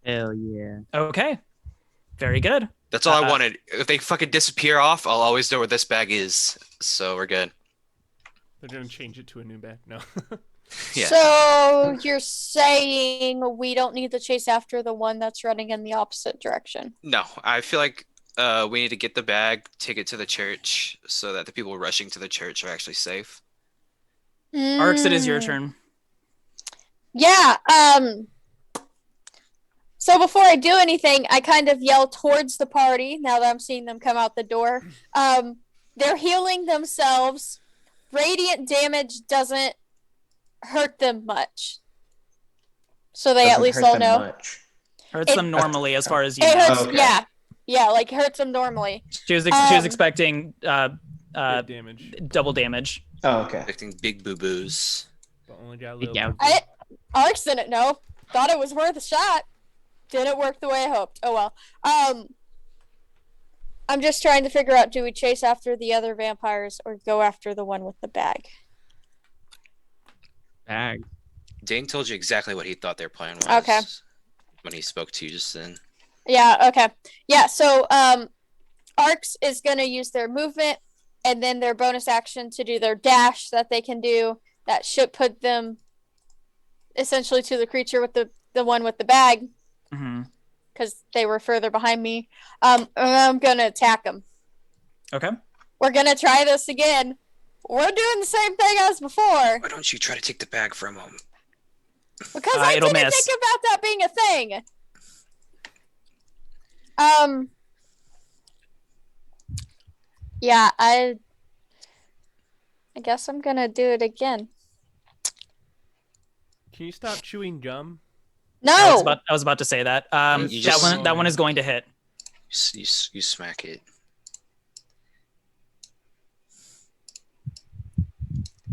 Hell yeah. Okay. Very good. That's all I wanted. If they fucking disappear off, I'll always know where this bag is. So we're good. They're gonna change it to a new bag. No. Yeah. So you're saying we don't need to chase after the one that's running in the opposite direction? No, I feel like we need to get the bag, take it to the church, so that the people rushing to the church are actually safe. Arx, it is your Mm, turn. Yeah. So before I do anything, I kind of yell towards the party now that I'm seeing them come out the door. They're healing themselves. Radiant damage doesn't hurt them much. So they at Doesn't least hurt all them know. Much. Hurts It- them normally, as far as you It know. hurts, Okay. yeah, like hurts them normally. She was Um, expecting Big damage, double damage. Oh, okay. Expecting big boo-boos. but only got a Big little. out. boo-boo. Arx didn't know. Thought it was worth a shot. Didn't work the way I hoped. Oh well. I'm just trying to figure out: do we chase after the other vampires or go after the one with the bag? Bag. Dane told you exactly what he thought their plan was. Okay. When he spoke to you just then. Yeah. Okay. Yeah. So Arx is gonna use their movement and then their bonus action to do their dash that they can do. That should put them essentially to the creature with the one with the bag Hmm. because they were further behind me. And I'm gonna attack them. Okay. We're gonna try this again. We're doing the same thing as before Why don't you try to take the bag from him? because I it'll didn't miss. think about that being a thing. Yeah, I guess I'm gonna do it again. Can you stop chewing gum? No. I was about to say that. You just- That one is going to hit. You smack it.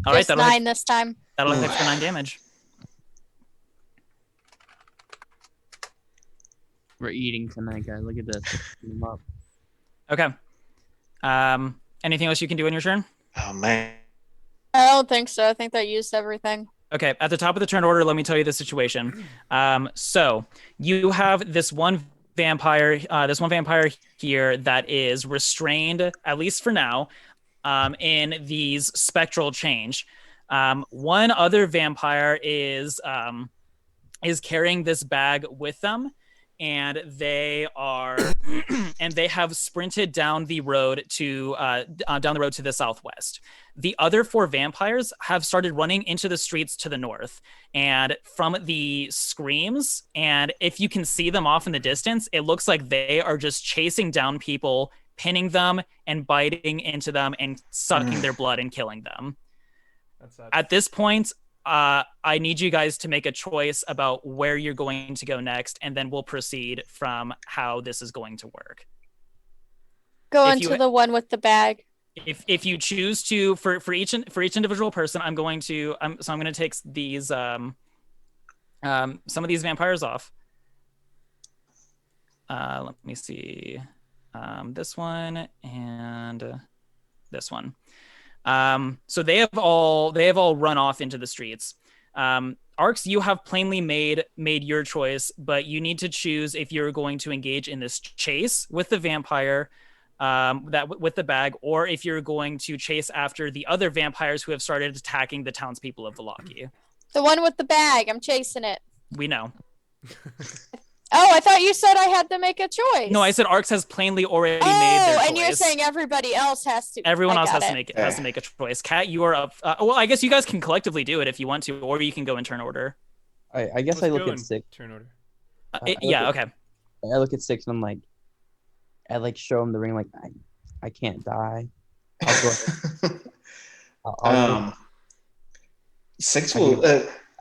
All right, Just that'll 9 hit, this time. that'll hit for 9 damage. We're eating tonight, guys. Look at this. Eat 'em up. Okay. Anything else you can do in your turn? Oh man. I don't think so. I think that used everything. Okay, at the top of the turn order, let me tell you the situation. So you have this one vampire here that is restrained, at least for now, in these spectral change. One other vampire is carrying this bag with them, and they are and they have sprinted down the road to the southwest. The other 4 vampires have started running into the streets to the north, and from the screams, and if you can see them off in the distance, it looks like they are just chasing down people, pinning them and biting into them and sucking their blood and killing them. That's sad. At this point, I need you guys to make a choice about where you're going to go next, and then we'll proceed from how this is going to work. Go If into you- the one with the bag. If you choose to, for each individual person, I'm going to take these some of these vampires off. Let me see, this one and this one. So they have all run off into the streets. Arx, you have plainly made your choice, but you need to choose if you're going to engage in this chase with the vampire, with the bag, or if you're going to chase after the other vampires who have started attacking the townspeople of Vallaki. The one with the bag. I'm chasing it. We know. Oh, I thought you said I had to make a choice. No, I said Arx has plainly already made Oh, their choice. and you're saying everybody else has to. Everyone I else got has it. to make a choice. Kat, you are up. Well, I guess you guys can collectively do it if you want to, or you can go in turn order. I guess Let's I look go at in 6. turn order. Yeah. Okay. I look at 6 and I'm like, I like show him the ring. Like I can't die. I'll go. I'll 6 will.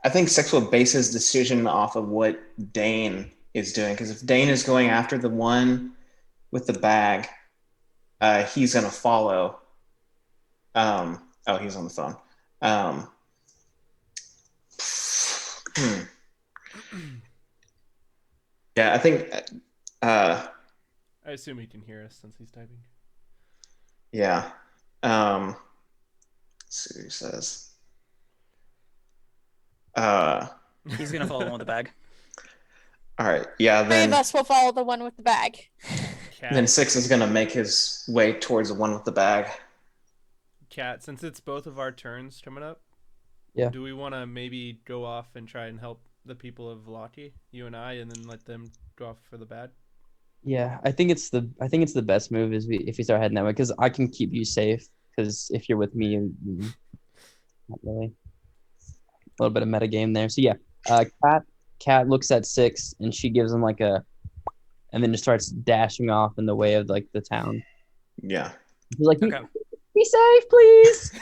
I think 6 will base his decision off of what Dane is doing, because if Dane is going after the one with the bag, he's gonna follow. Oh, he's on the phone. Yeah, I think. I assume he can hear us since he's typing. Yeah. Let's see what he says. He's gonna follow the one with the bag. All right. Yeah. 3 of Then us will follow the one with the bag. Cat, 6 is gonna make his way towards the one with the bag. Cat, since it's both of our turns coming up, Yeah. Do we want to maybe go off and try and help the people of Velaki, you and I, and then let them go off for the bad? Yeah, I think it's the best move is if we start heading that way because I can keep you safe. Because if you're with me, not really. A little bit of meta game there. So yeah, Cat looks at Six and she gives him like and then just starts dashing off in the way of like the town. Yeah. She's like, Okay. be safe, please.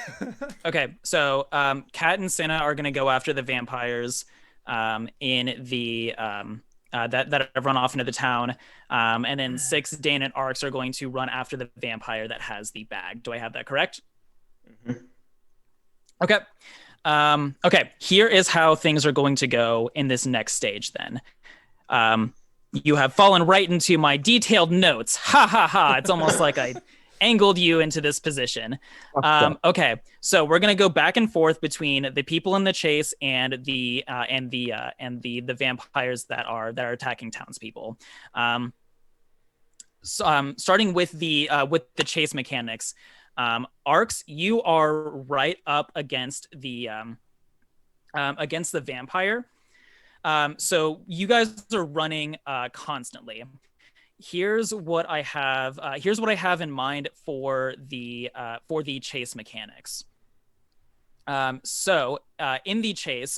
Okay, so Kat and Cinna are going to go after the vampires in the that have run off into the town, and then Six, Dane, and Arx are going to run after the vampire that has the bag. Do I have that correct? Mhm. Okay. Okay. Here is how things are going to go in this next stage. Then, you have fallen right into my detailed notes. Ha ha ha! It's almost like I angled you into this position. Okay, so we're gonna go back and forth between the people in the chase and the vampires that are attacking townspeople. Starting with the chase mechanics. Arx, you are right up against the vampire. So you guys are running constantly. Here's what I have. Here's what I have in mind for the chase mechanics. So in the chase,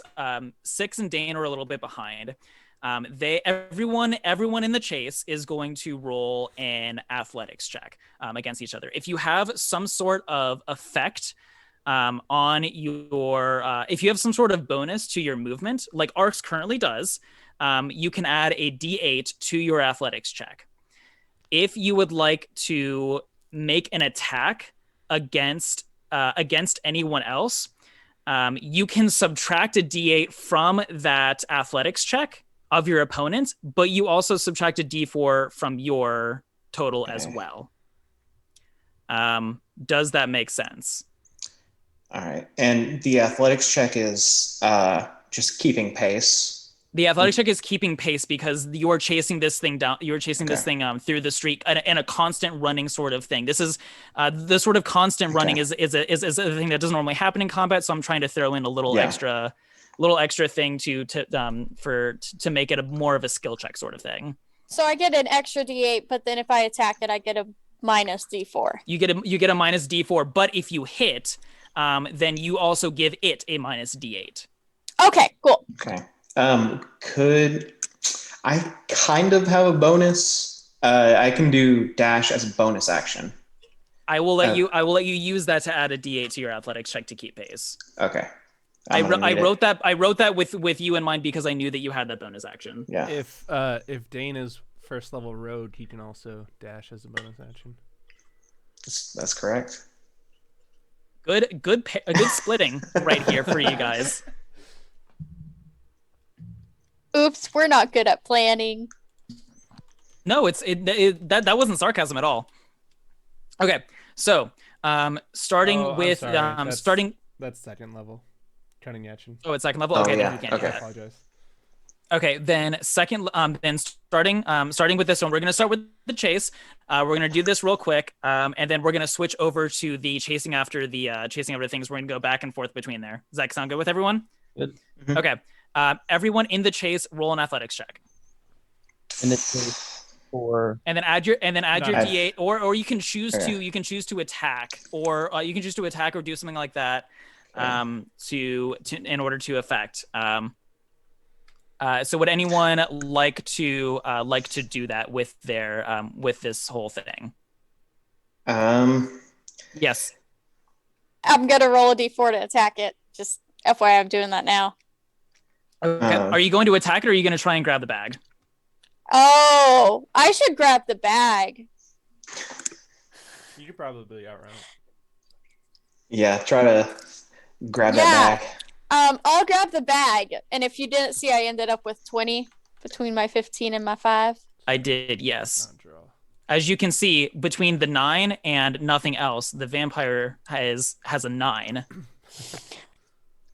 Six and Dane are a little bit behind. Everyone in the chase is going to roll an athletics check against each other. If you have some sort of effect on your, if you have some sort of bonus to your movement, like Arx currently does, you can add a D8 to your athletics check. If you would like to make an attack against anyone else, you can subtract a D8 from that athletics check of your opponent, but you also subtract a D4 from your total as well. Does that make sense? All right. And the athletics check is just keeping pace. The athletics check is keeping pace because you're chasing this thing down. You're chasing this thing through the street in a constant running sort of thing. This is the sort of constant running is a thing that doesn't normally happen in combat. So I'm trying to throw in a little extra thing to make it more of a skill check sort of thing. So I get an extra D8, but then if I attack it, I get a minus D4. You get a minus D4, but if you hit, then you also give it a minus D8. Okay, cool. Okay. Could I kind of have a bonus? I can do dash as a bonus action. I will let you use that to add a D8 to your athletics check to keep pace. Okay. I wrote that with you in mind because I knew that you had that bonus action. Yeah. If Dane is first level rogue, he can also dash as a bonus action. That's correct. Good splitting right here for you guys. Oops, we're not good at planning. No, that wasn't sarcasm at all. Okay, so starting with starting. That's second level, cutting action. Oh, it's second level. Oh, Okay, yeah. then you can't. Okay. I apologize. Okay, then starting with this one, we're gonna start with the chase. We're gonna do this real quick, and then we're gonna switch over to the chasing after things. We're gonna go back and forth between there. Does that sound good with everyone? Good. Mhm. Okay. Everyone in the chase, roll an athletics check, And it's for and then add your Nice. D8, or you can choose Okay. to attack, or you can choose to attack or do something like that, to in order to affect. So would anyone like to do that with their with this whole thing? Yes. I'm gonna roll a D4 to attack it. Just FYI, I'm doing that now. Okay. Are you going to attack it, or are you going to try and grab the bag? Oh, I should grab the bag. You could probably outrun it. Yeah, try to grab that back. I'll grab the bag. And if you didn't see, I ended up with 20 between my 15 and my 5. I did, yes. Not draw. As you can see, between the 9 and nothing else, the vampire has a 9.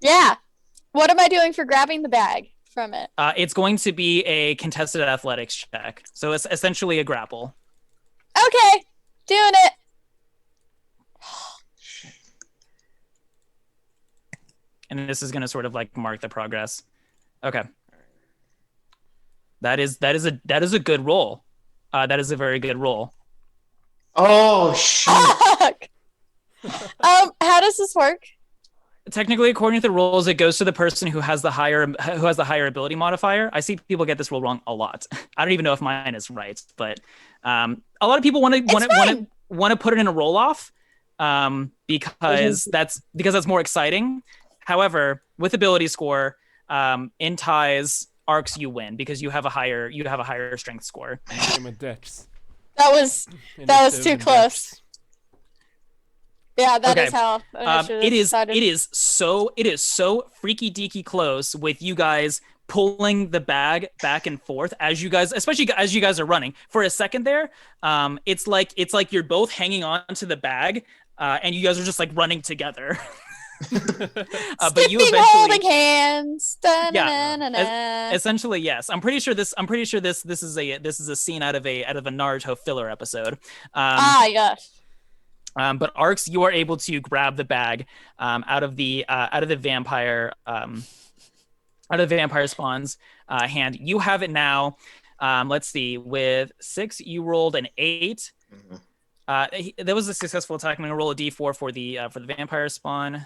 Yeah. What am I doing for grabbing the bag from it? It's going to be a contested athletics check, so it's essentially a grapple. Okay, doing it. and this is going to sort of like mark the progress. Okay. That is a good roll. That is a very good roll. Oh shoot! Fuck. How does this work? Technically, according to the rules, it goes to the person who has the higher ability modifier. I see people get this rule wrong a lot. I don't even know if mine is right, but a lot of people want to put it in a roll off because that's more exciting. However, with ability score, in ties, arcs you win because you have a higher strength score. Game of Dex. That was too close. Yeah, that is how it is so freaky deaky close with you guys pulling the bag back and forth as you guys, especially as you guys are running. For a second there, it's like you're both hanging on to the bag, and you guys are just like running together. But you eventually holding hands. Essentially, yes. I'm pretty sure this is a scene out of a Naruto filler episode. Yes. But Arcs, you are able to grab the bag out of the vampire spawn's hand. You have it now. Let's see. With 6, you rolled an 8. That was a successful attack. I'm gonna roll a d4 for the vampire spawn.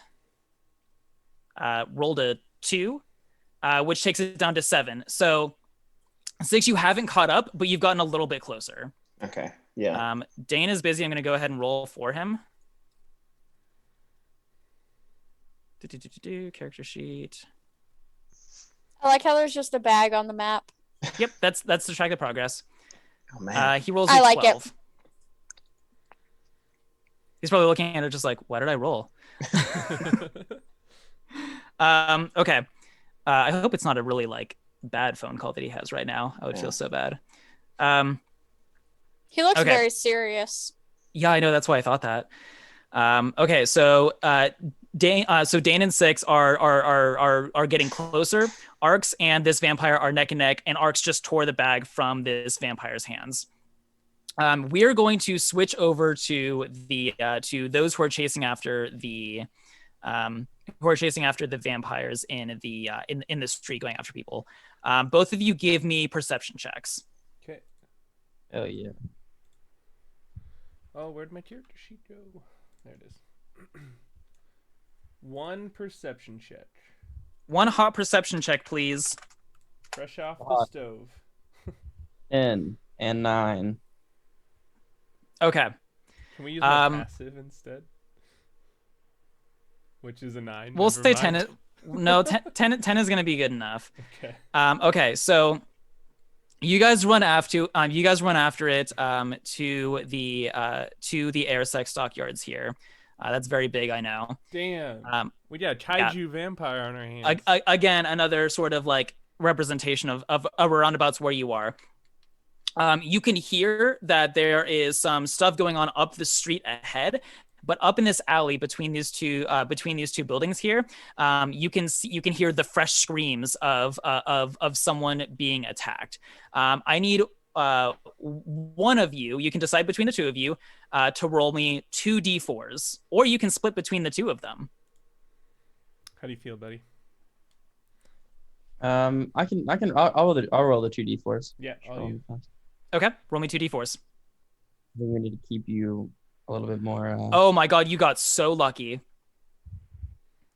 Rolled a 2, which takes it down to 7. So 6, you haven't caught up, but you've gotten a little bit closer. Okay. Yeah. Dane is busy. I'm going to go ahead and roll for him. Character sheet. I like how there's just a bag on the map. Yep, that's to track the progress. Oh man. He rolls I a like 12. it. He's probably looking at it just like, what did I roll? Okay. I hope it's not a really like bad phone call that he has right now. I would feel so bad. He looks Okay. very serious. Yeah, I know. That's why I thought that. Okay, so Dane and 6 are getting closer. Arcs and this vampire are neck and neck, and Arcs just tore the bag from this vampire's hands. We are going to switch over to the to those who are chasing after the vampires in the in the street going after people. Both of you give me perception checks. Okay. Oh yeah. Oh, where'd my character sheet go? There it is. 1 perception check. 1 hot perception check, please. Fresh off the stove. 10 and 9. Okay. Can we use my passive instead? Which is a 9. We'll Never say mind. 10. No, 10 is going to be good enough. Okay. Okay, so you guys run after it to the air sex stockyards here. That's very big, I know. Damn. We got a kaiju vampire on our hands. Again, another sort of like representation of roundabouts where you are. You can hear that there is some stuff going on up the street ahead, but up in this alley between these two buildings here, you can hear the fresh screams of someone being attacked. I need one of you. You can decide between the two of you to roll me 2 d4s, or you can split between the two of them. How do you feel, buddy? I'll roll the 2 d4s. Yeah. Okay, roll me 2 d4s. I think we need to keep you a little bit more. Oh my god, you got so lucky.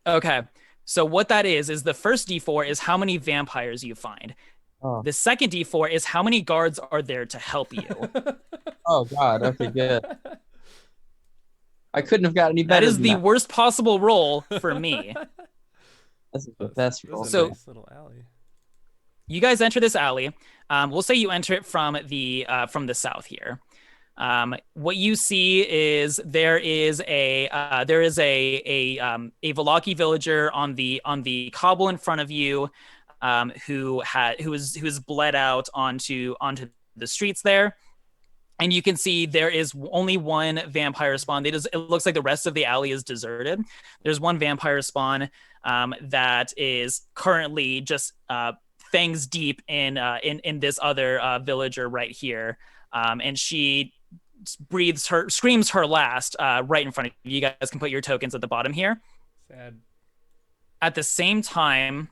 Okay, so what that is the first d4 is how many vampires you find. Oh. The second d4 is how many guards are there to help you. Oh god. Okay, good. I couldn't have got any better. That is than the that. worst possible roll for me. That's the best roll. This is a So- nice little alley. You guys enter this alley. We'll say you enter it from the south here. What you see is there is a Velaki villager on the cobble in front of you, who is bled out onto the streets there. And you can see there is only one vampire spawn. It looks like the rest of the alley is deserted. There's one vampire spawn that is currently just fangs deep in this other villager right here, and she screams her last right in front of you. You guys can put your tokens at the bottom here. Sad. at the same time,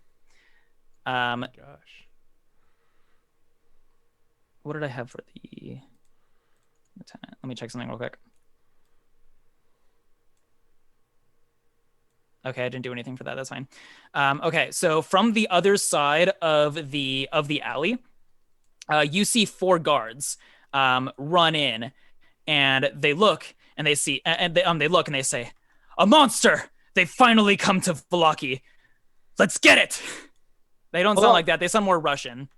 Gosh. what did I have for the lieutenant? Let me check something real quick. Okay, I didn't do anything for that. That's fine. Okay, so from the other side of the alley, you see 4 guards run in, and they look and they see and they look and they say, "A monster! They finally come to Vallaki. Let's get it!" They don't Hold sound on. like that. They sound more Russian.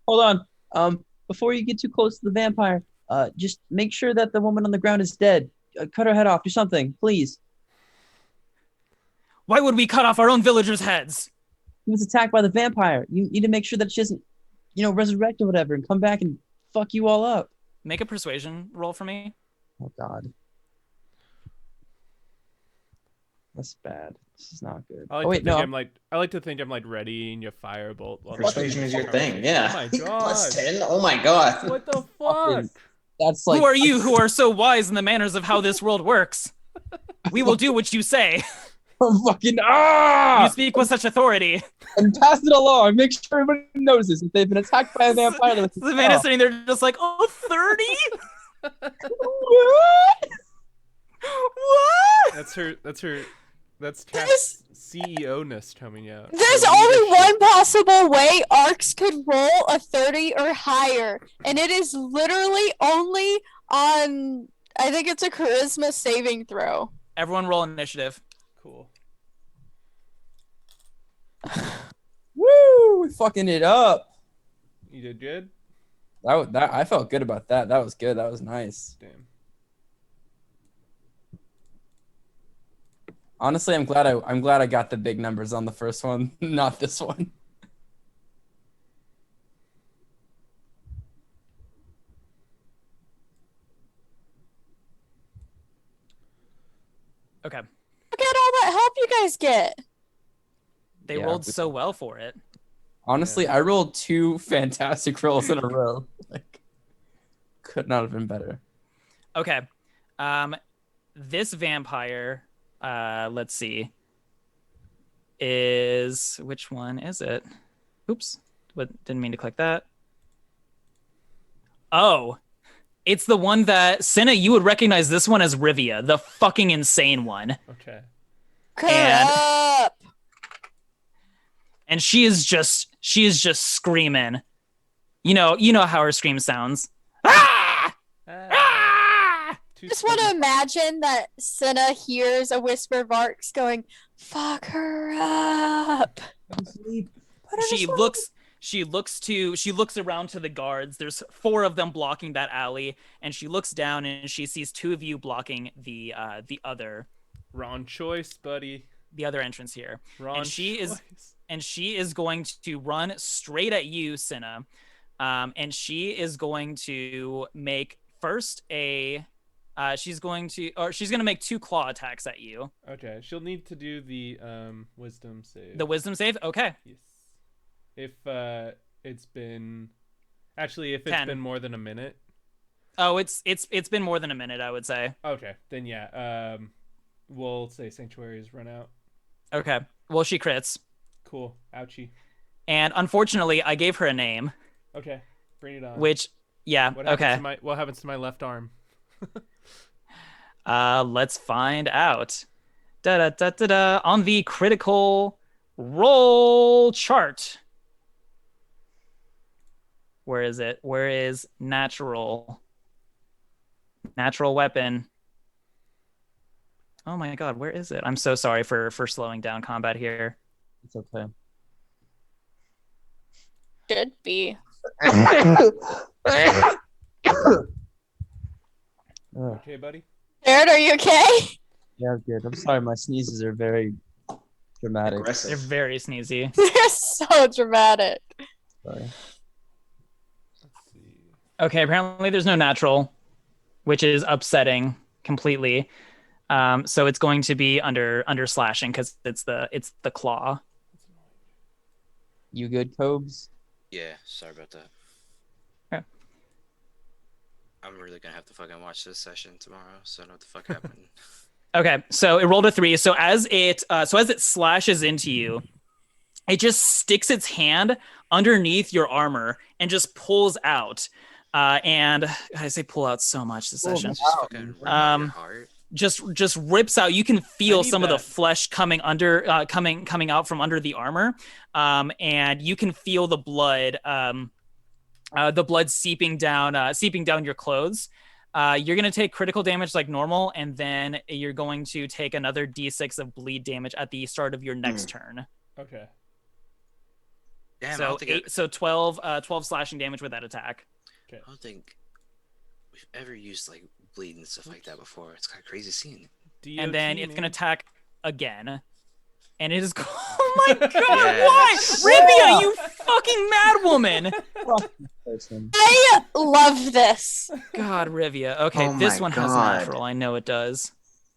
Hold on. Before you get too close to the vampire, just make sure that the woman on the ground is dead. Cut her head off. Do something, please. Why would we cut off our own villagers' heads? He was attacked by the vampire. You need to make sure that she doesn't, resurrect or whatever, and come back and fuck you all up. Make a persuasion roll for me. Oh God. That's bad. This is not good. I like to think I'm like ready and you firebolt. while Persuasion is your thing. Oh Yeah. my Plus god. 10. Oh my god. What the fuck? Fucking- That's like Who are you who are so wise in the manners of how this world works? We will do what you say. fucking You speak with such authority. and pass it along. Make sure everybody notices if they've been attacked by a vampire. They're like, Savannah's sitting there just like, oh, 30? what? What? That's This- Cat's CEO-ness coming out. There's Her only leadership. one possible way Arcs could roll a 30 or higher, and it is literally only on, I think it's a charisma saving throw. Everyone roll initiative. Cool. Woo! Fucking it up. You did good? That I felt good about that. That was good. That was nice. Damn. Honestly, I'm glad I got the big numbers on the first one, not this one. Okay. Look at all that help you guys get. They Yeah, rolled we- so well for it. Honestly, Yeah. I rolled 2 fantastic rolls in a row. Like, could not have been better. Okay. This vampire, let's see, is, which one is it? Oops. Didn't mean to click that. Oh, it's the one that, Cinna, you would recognize this one as Rivia, the fucking insane one. Okay. Corrupt. And she is just screaming. You know how her scream sounds. Ah! Ah! Just want to imagine that Senna hears a whisper of Arcs going, "Fuck her up." She looks around to the guards. There's 4 of them blocking that alley, and she looks down and she sees 2 of you blocking the other Wrong choice, buddy. entrance here. Wrong she choice. is going to run straight at you, Cinna. And she is going to make first she's going to make 2 claw attacks at you. Okay, she'll need to do the wisdom save. The wisdom save? Okay. Yes. If it's been actually if it's 10. been more than a minute. Oh, it's been more than a minute, I would say. Okay, then yeah. We'll say sanctuary is run out. Okay. Well, she crits. Cool. Ouchie. And unfortunately, I gave her a name, Okay, bring it on. which yeah, What happens okay. to what happens to my left arm? Let's find out. Da da da da da. On the critical roll chart. Where is it? Where is natural? Natural weapon. Oh my god, where is it? I'm so sorry for slowing down combat here. It's okay. Should be. Okay, buddy. Jared, are you okay? Yeah, good. I'm sorry. My sneezes are very dramatic. They're Aggressive. very sneezy. They're so dramatic. Sorry. Let's see. Okay, apparently there's no natural, which is upsetting completely. So it's going to be under slashing because it's the claw. You good, Cobes? Yeah, sorry about that. Yeah. I'm really gonna have to fucking watch this session tomorrow, so I know what the fuck happened. Okay, so it rolled a 3. So as it slashes into you, it just sticks its hand underneath your armor and just pulls out. And I say pull out so much this session. Just fucking rip out your Um, heart. just rips out. You can feel need some of the that. flesh coming out from under the armor, and you can feel the blood seeping down your clothes. You're going to take critical damage like normal, and then you're going to take another d6 of bleed damage at the start of your next turn. Okay. Damn, I So don't think 12 slashing damage with that attack. I don't think we've ever used like bleed and stuff like that before. It's kind of crazy seeing. And then it's going to man. attack again. And it is. Oh my god! Yes. Why, Rivia, you fucking mad woman! Person. I love this. God, Rivia. Okay, Oh this my one has God. natural. I know it does.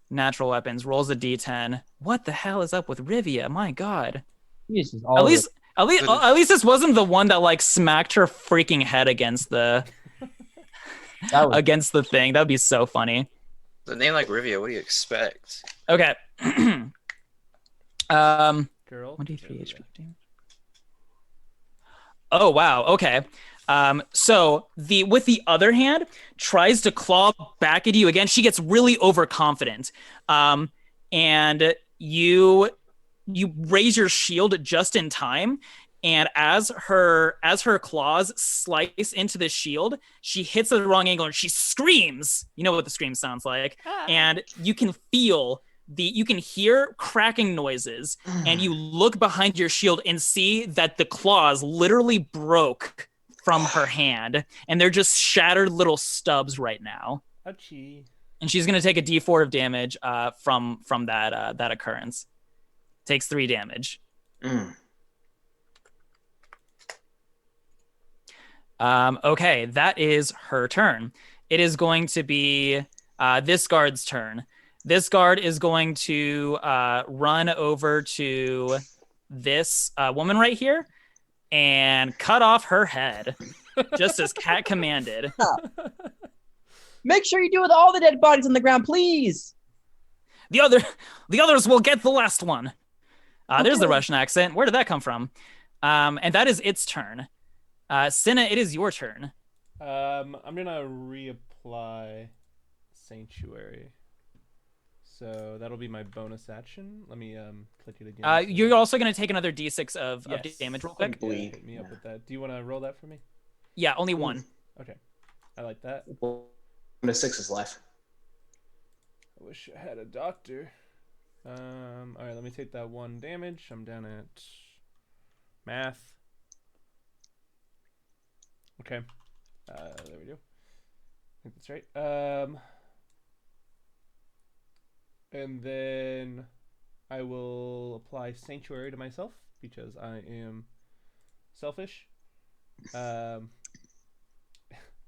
Natural weapons rolls a d10. What the hell is up with Rivia? My god. He's just all At over least, at least this wasn't the one that like smacked her freaking head against the that was against the thing. That would be so funny. The name like Rivia, what do you expect? Okay. 1d3 Girl. HP damage. Oh wow. Okay. So with the other hand tries to claw back at you again. She gets really overconfident. And you raise your shield just in time. And as her claws slice into the shield, she hits at the wrong angle and she screams. You know what the scream sounds like. And you can hear cracking noises, and you look behind your shield and see that the claws literally broke from her hand, and they're just shattered little stubs right now. Ouchie. And she's gonna take a D4 of damage from that occurrence. Takes 3 damage. Mm. Okay, that is her turn. It is going to be this guard's turn. This guard is going to run over to this woman right here and cut off her head, just as Cat commanded. Make sure you do with all the dead bodies on the ground, please. The others will get the last one. There's the Okay. Russian accent. Where did that come from? And that is its turn. Cinna, it is your turn. I'm gonna reapply Sanctuary. So that'll be my bonus action. Let me click it again. You're also going to take another d6 of Yes. damage real quick. Yeah, Bleed. hit me up with that. Do you want to roll that for me? Yeah, only one. Okay, I like that. The 6 is life. I wish I had a doctor. All right, let me take that 1 damage. I'm down at math. Okay, there we go. I think that's right. And then I will apply Sanctuary to myself because I am selfish.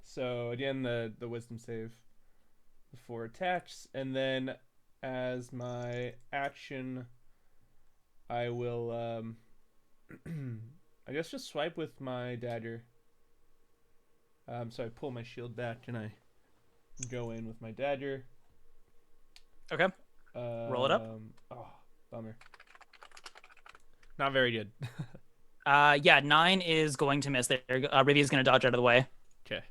So again, the Wisdom save before attacks, and then as my action, I will I guess just swipe with my dagger. So I pull my shield back and I go in with my dagger. Okay. Roll it up. Oh, bummer. Not very good. Yeah, 9 is going to miss there. Rivia's going to dodge out of the way. Okay.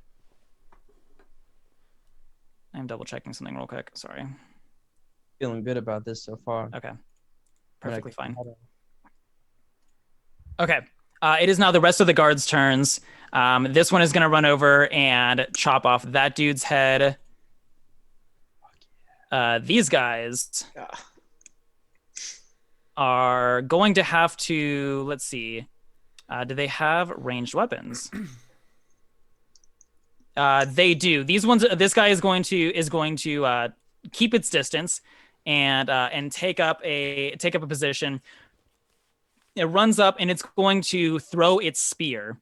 I'm double checking something real quick. Sorry. Feeling good about this so far. Okay. But I- Perfectly fine. Okay. It is now the rest of the guards' turns. This one is going to run over and chop off that dude's head. These guys Ah. are going to have to, let's see. Do they have ranged weapons? They do. This guy is going to keep its distance and take up a position. It runs up and it's going to throw its spear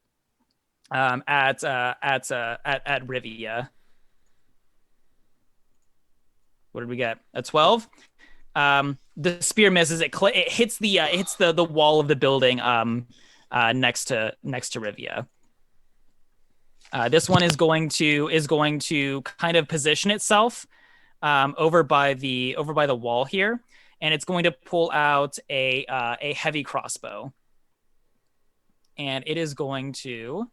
at Rivia. What did we get? A 12. The spear misses. It hits the wall of the building next to Rivia. This one is going to kind of position itself over by the wall here, and it's going to pull out a heavy crossbow, and it is going to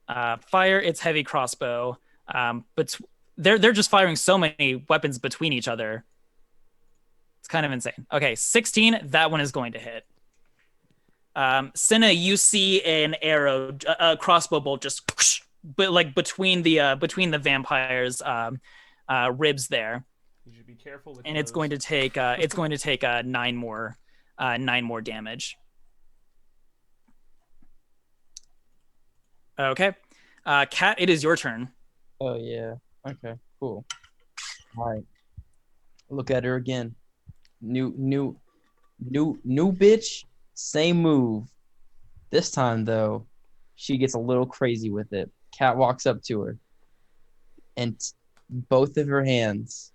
fire its heavy crossbow. But they're just firing so many weapons between each other. It's kind of insane. Okay, 16. That one is going to hit. Cinna, you see an arrow, a crossbow bolt, just whoosh, but like between the vampire's ribs there. You should be careful with And it's going to take 9 more damage. Okay, Kat, it is your turn. Oh yeah. Okay. Cool. All right. Look at her again. New bitch. Same move. This time though, she gets a little crazy with it. Kat walks up to her, and both of her hands,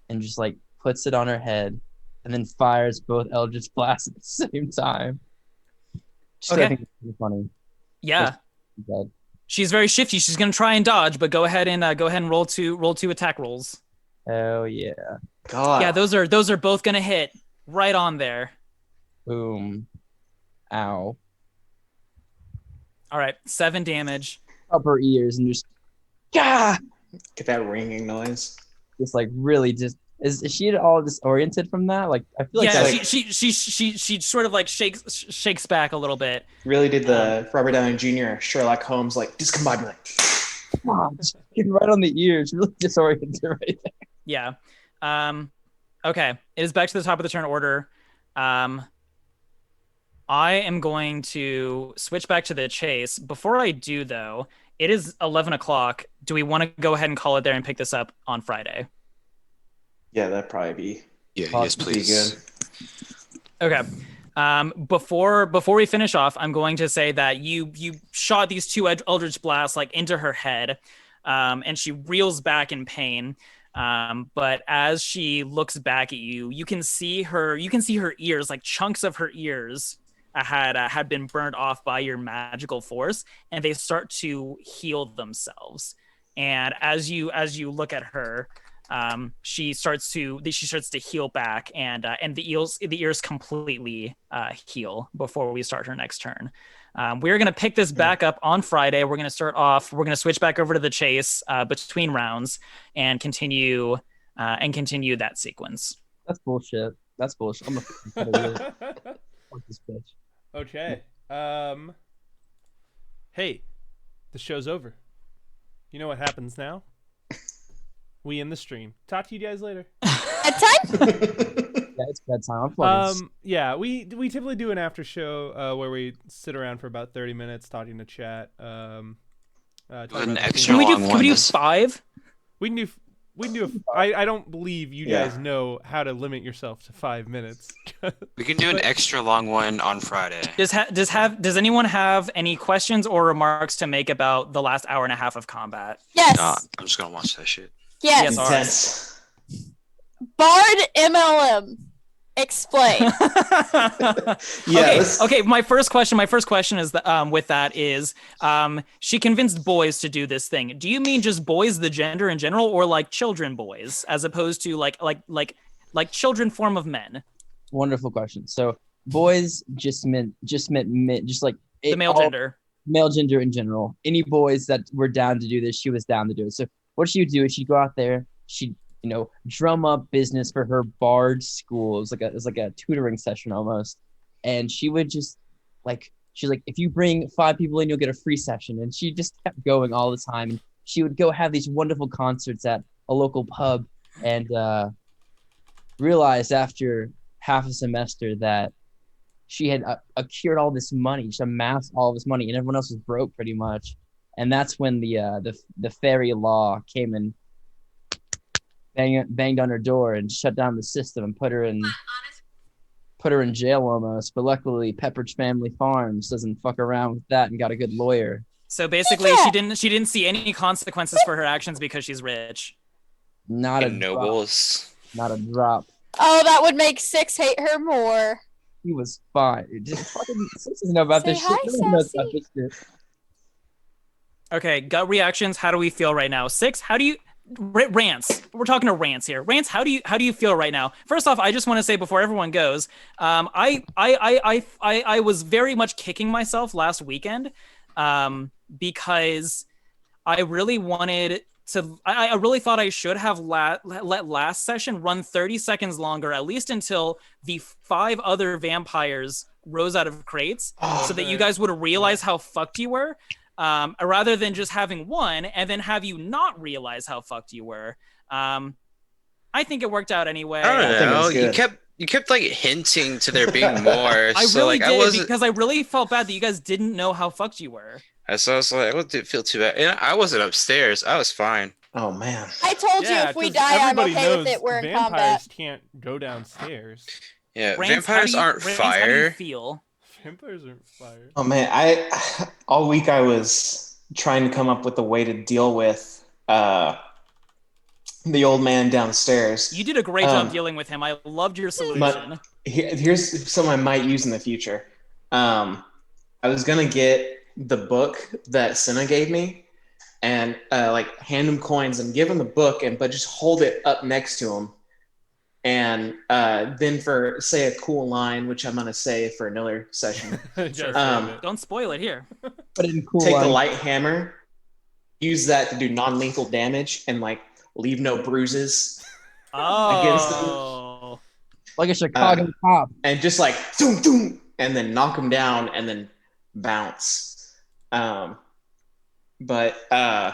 and just like puts it on her head, and then fires both Eldritch Blasts at the same time. Just Okay. I think it's pretty funny. Yeah, But she's very shifty. She's gonna try and dodge, but go ahead and roll two attack rolls. hell yeah. God. Yeah, those are both gonna hit right on there. Boom. Ow. All right, 7 damage. Up her ears and just gah! Get that ringing noise. Just like really just is she at all disoriented from that? Like I feel like Yeah, that, she sort of like shakes back a little bit. Really did the Robert Downey Jr. Sherlock Holmes like discombobulate. just fucking right on the ears, really disoriented right there. Yeah. Okay. It is back to the top of the turn order. I am going to switch back to the chase. Before I do, though, it is 11 o'clock. Do we want to go ahead and call it there and pick this up on Friday? Yeah, that'd probably be Yeah, yes, pretty please. good. Okay. Before we finish off, I'm going to say that you shot these 2 Eldritch Blasts like into her head, and she reels back in pain. But as she looks back at you, you can see her ears, like chunks of her ears had been burned off by your magical force, and they start to heal themselves. And as you look at her, she starts to heal back, and the ears completely heal before we start her next turn. We're going to pick this back up on Friday. We're going to switch back over to the chase between rounds and continue that sequence. That's bullshit. That's bullshit. I'm gonna fuck this bitch. Okay. Hey, the show's over. You know what happens now? We end the stream. Talk to you guys later. Bedtime? Yeah, it's bedtime. I'm fucking Yeah, we typically do an after show where we sit around for about 30 minutes talking to chat. Talk An about extra Can we long do one. 5? We can do. I don't believe you Yeah. guys know how to limit yourself to 5 minutes. We can do an extra long one on Friday. Does anyone have any questions or remarks to make about the last hour and a half of combat? Yes. Nah, I'm just gonna watch that shit. Yes. Yes, Intense. Bard MLM. Explain. Yeah. Okay. My first question is that with that is she convinced boys to do this thing. Do you mean just boys, the gender in general, or like children boys, as opposed to like children form of men? wonderful question. So boys just meant men, just like The male gender. male gender in general. Any boys that were down to do this, she was down to do it. So what she would do is she'd go out there, she'd drum up business for her bard school. It was like a tutoring session almost, and she would just she's like, if you bring 5 people in, you'll get a free session. And she just kept going all the time. And she would go have these wonderful concerts at a local pub, and realized after half a semester that she had accrued all this money, she amassed all this money, and everyone else was broke pretty much. And that's when the fairy law came and banged on her door and shut down the system and put her in jail almost. But luckily, Pepperidge Family Farms doesn't fuck around with that and got a good lawyer. So basically, she didn't see any consequences for her actions because she's rich. Not a And drop. nobles. Not a drop. Oh, that would make Six hate her more. He was fine. Just fucking Sis doesn't know about Say this hi, shit. No one knows about Sassy. this shit. Okay, gut reactions. How do we feel right now? 6. How do Rance. We're talking to Rance here. Rance, how do you feel right now? First off, I just want to say before everyone goes, I was very much kicking myself last weekend, because I really wanted to. I really thought I should have let last session run 30 seconds longer, at least until the 5 other vampires rose out of crates, so that you guys would realize how fucked you were. Rather than just having one and then have you not realize how fucked you were. I think it worked out anyway. I don't know. good. You kept like hinting to there being more. I so really like, did, because I really felt bad that you guys didn't know how fucked you were. So I was like, I didn't feel too bad. And I wasn't upstairs. I was fine. Oh man. I told you if we 'cause die, I'm everybody okay with knows it. We're in vampires combat. can't go downstairs. Yeah, Rance, vampires aren't Rance, how do you fire. feel? Vampires aren't fire. Oh man, all week I was trying to come up with a way to deal with the old man downstairs. You did a great job dealing with him. I loved your solution. Here's something I might use in the future. I was gonna get the book that Senna gave me and like hand him coins and give him the book, but just hold it up next to him. And then for say a cool line, which I'm gonna say for another session, Just Don't spoil it here. Put it in cool. take the line. light hammer, use that to do non-lethal damage, and like leave no bruises, Oh. Like a Chicago cop. and just like doom doom, and then knock him down, and then bounce. But I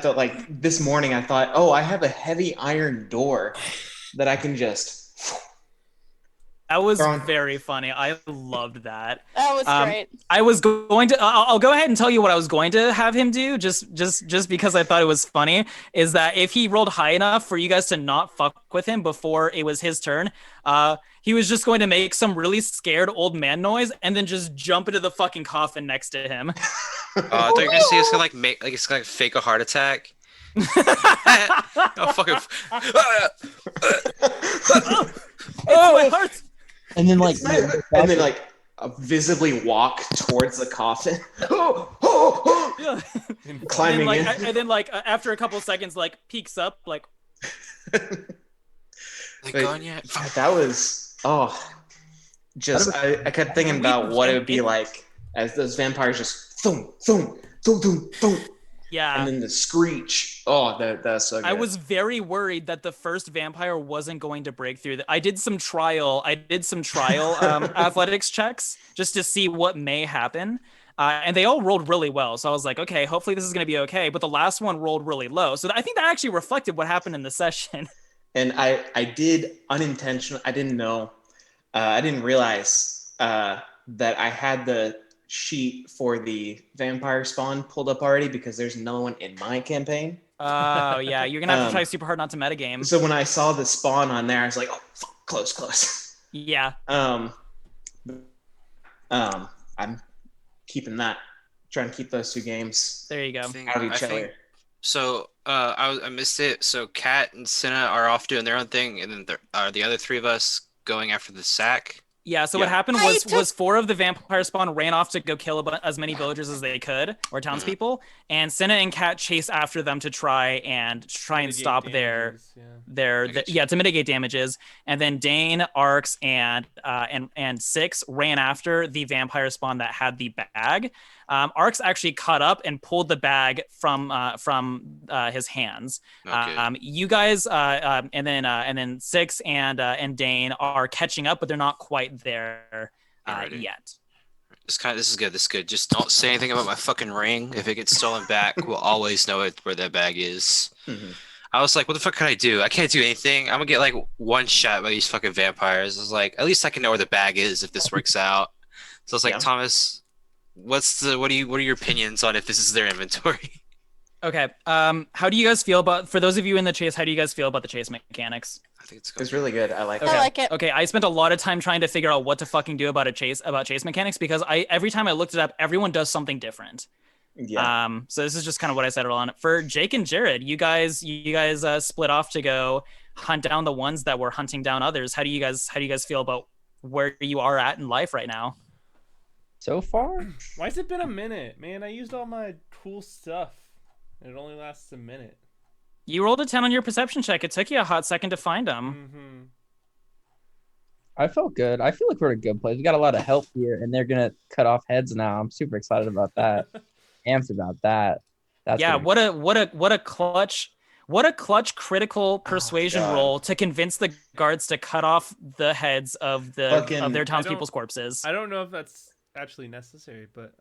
felt like this morning I thought, oh, I have a heavy iron door that I can just. That was Thrown. very funny. I loved that. That was great. I was going to. I'll go ahead and tell you what I was going to have him do, just because I thought it was funny. Is that if he rolled high enough for you guys to not fuck with him before it was his turn, he was just going to make some really scared old man noise and then just jump into the fucking coffin next to him. I thought you were gonna see it's gonna like make like it's gonna like fake a heart attack. Oh fucking! Oh, my heart! And then like And then like visibly walk towards the coffin. Yeah. Climbing in. And then after a couple seconds, like peeks up, like. Like gone yet? That was just I kept thinking about what it would be like as those vampires just thump thump thump thump thump, Yeah. and then the screech. Oh, that's so good. I was very worried that the first vampire wasn't going to break through. I did some trial athletics checks just to see what may happen. And they all rolled really well. So I was like, okay, hopefully this is going to be okay. But the last one rolled really low. So I think that actually reflected what happened in the session. And I did unintentionally. I didn't know. I didn't realize that I had the sheet for the vampire spawn pulled up already because there's no one in my campaign. Oh, yeah. You're going to have to try super hard not to metagame. So when I saw the spawn on there, I was like, oh, fuck, close. Yeah. I'm keeping that. Trying to keep those two games There you go. out of each other. So I missed it. So Kat and Senna are off doing their own thing, and then the other 3 of us going after the sack. Yeah, so what Yeah. happened was 4 of the vampire spawn ran off to go kill as many villagers as they could, or townspeople, and Senna and Kat chased after them to try and stop damages, Gotcha. to mitigate damages. And then Dane, Arx, and Six ran after the vampire spawn that had the bag. Arx actually caught up and pulled the bag from his hands. Okay. You guys, and then Six and Dane are catching up, but they're not quite there Alrighty. yet. This is good. This is good. Just don't say anything about my fucking ring. If it gets stolen back, we'll always know where that bag is. Mhm. I was like, what the fuck can I do? I can't do anything. I'm gonna get like one shot by these fucking vampires. I was like, at least I can know where the bag is if this works out. So I was like, Yeah. Thomas, what are your opinions on if this is their inventory? Okay. How do you guys feel about, for those of you in the chase, how do you guys feel about the chase mechanics? I think it's It's really good. I like I it. like it. Okay, I spent a lot of time trying to figure out what to fucking do about chase mechanics because every time I looked it up, everyone does something different. Yeah. So this is just kind of what I settled on. For Jake and Jared, you guys split off to go hunt down the ones that were hunting down others. How do you guys feel about where you are at in life right now? So far, Why has it been a minute, man? I used all my cool stuff. It only lasts a minute. You rolled a 10 on your perception check. It took you a hot second to find them. Mm-hmm. I felt good. I feel like we're in a good place. We got a lot of help here, and they're gonna cut off heads now. I'm super excited about that. Amped about that. That's Yeah, gonna- what a clutch critical persuasion God. roll to convince the guards to cut off the heads of their Fucking- townspeople's corpses. I don't know if that's actually necessary, but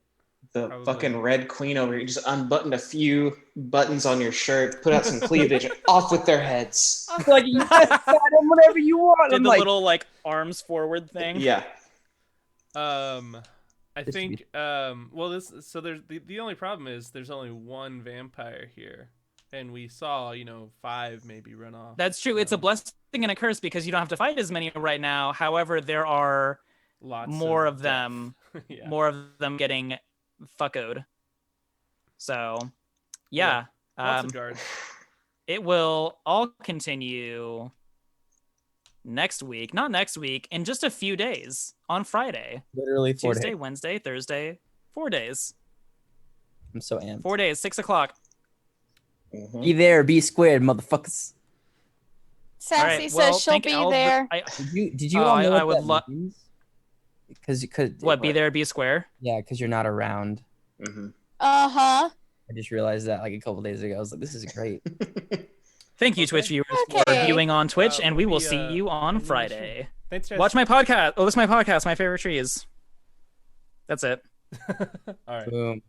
The Probably. fucking Red Queen over here just unbuttoned a few buttons on your shirt, put out some cleavage, off with their heads. I'm like, yes, Adam, whatever you want. Did I'm the like, little like arms forward thing. Yeah. I This think well there's the only problem is there's only one vampire here, and we saw 5 maybe run off. That's true. It's a blessing and a curse because you don't have to fight as many right now. However, there are Lots more of death. them, Yeah. more of them getting fuckoed. So, yeah, Lots of guards. it will all continue next week. Not next week, in just a few days on Friday, literally 4 Tuesday, days. Wednesday, Thursday, 4 days. I'm so amped. 4 days, 6 o'clock. Mhm. Be there, be squared, motherfuckers. All Sassy right, says well, she'll thank be Albert- there. Did you Oh, all know I what would that means? Because you could. What, be there, be square? Yeah, because you're not around. Mhm. Uh-huh. I just realized that like a couple days ago. I was like, this is great. Thank you, Twitch viewers, for Okay. viewing on Twitch, and we will the, see you on animation. Friday. Thanks, guys. Watch my podcast. Oh, this is my podcast, My Favorite Trees. That's it. All right. Boom.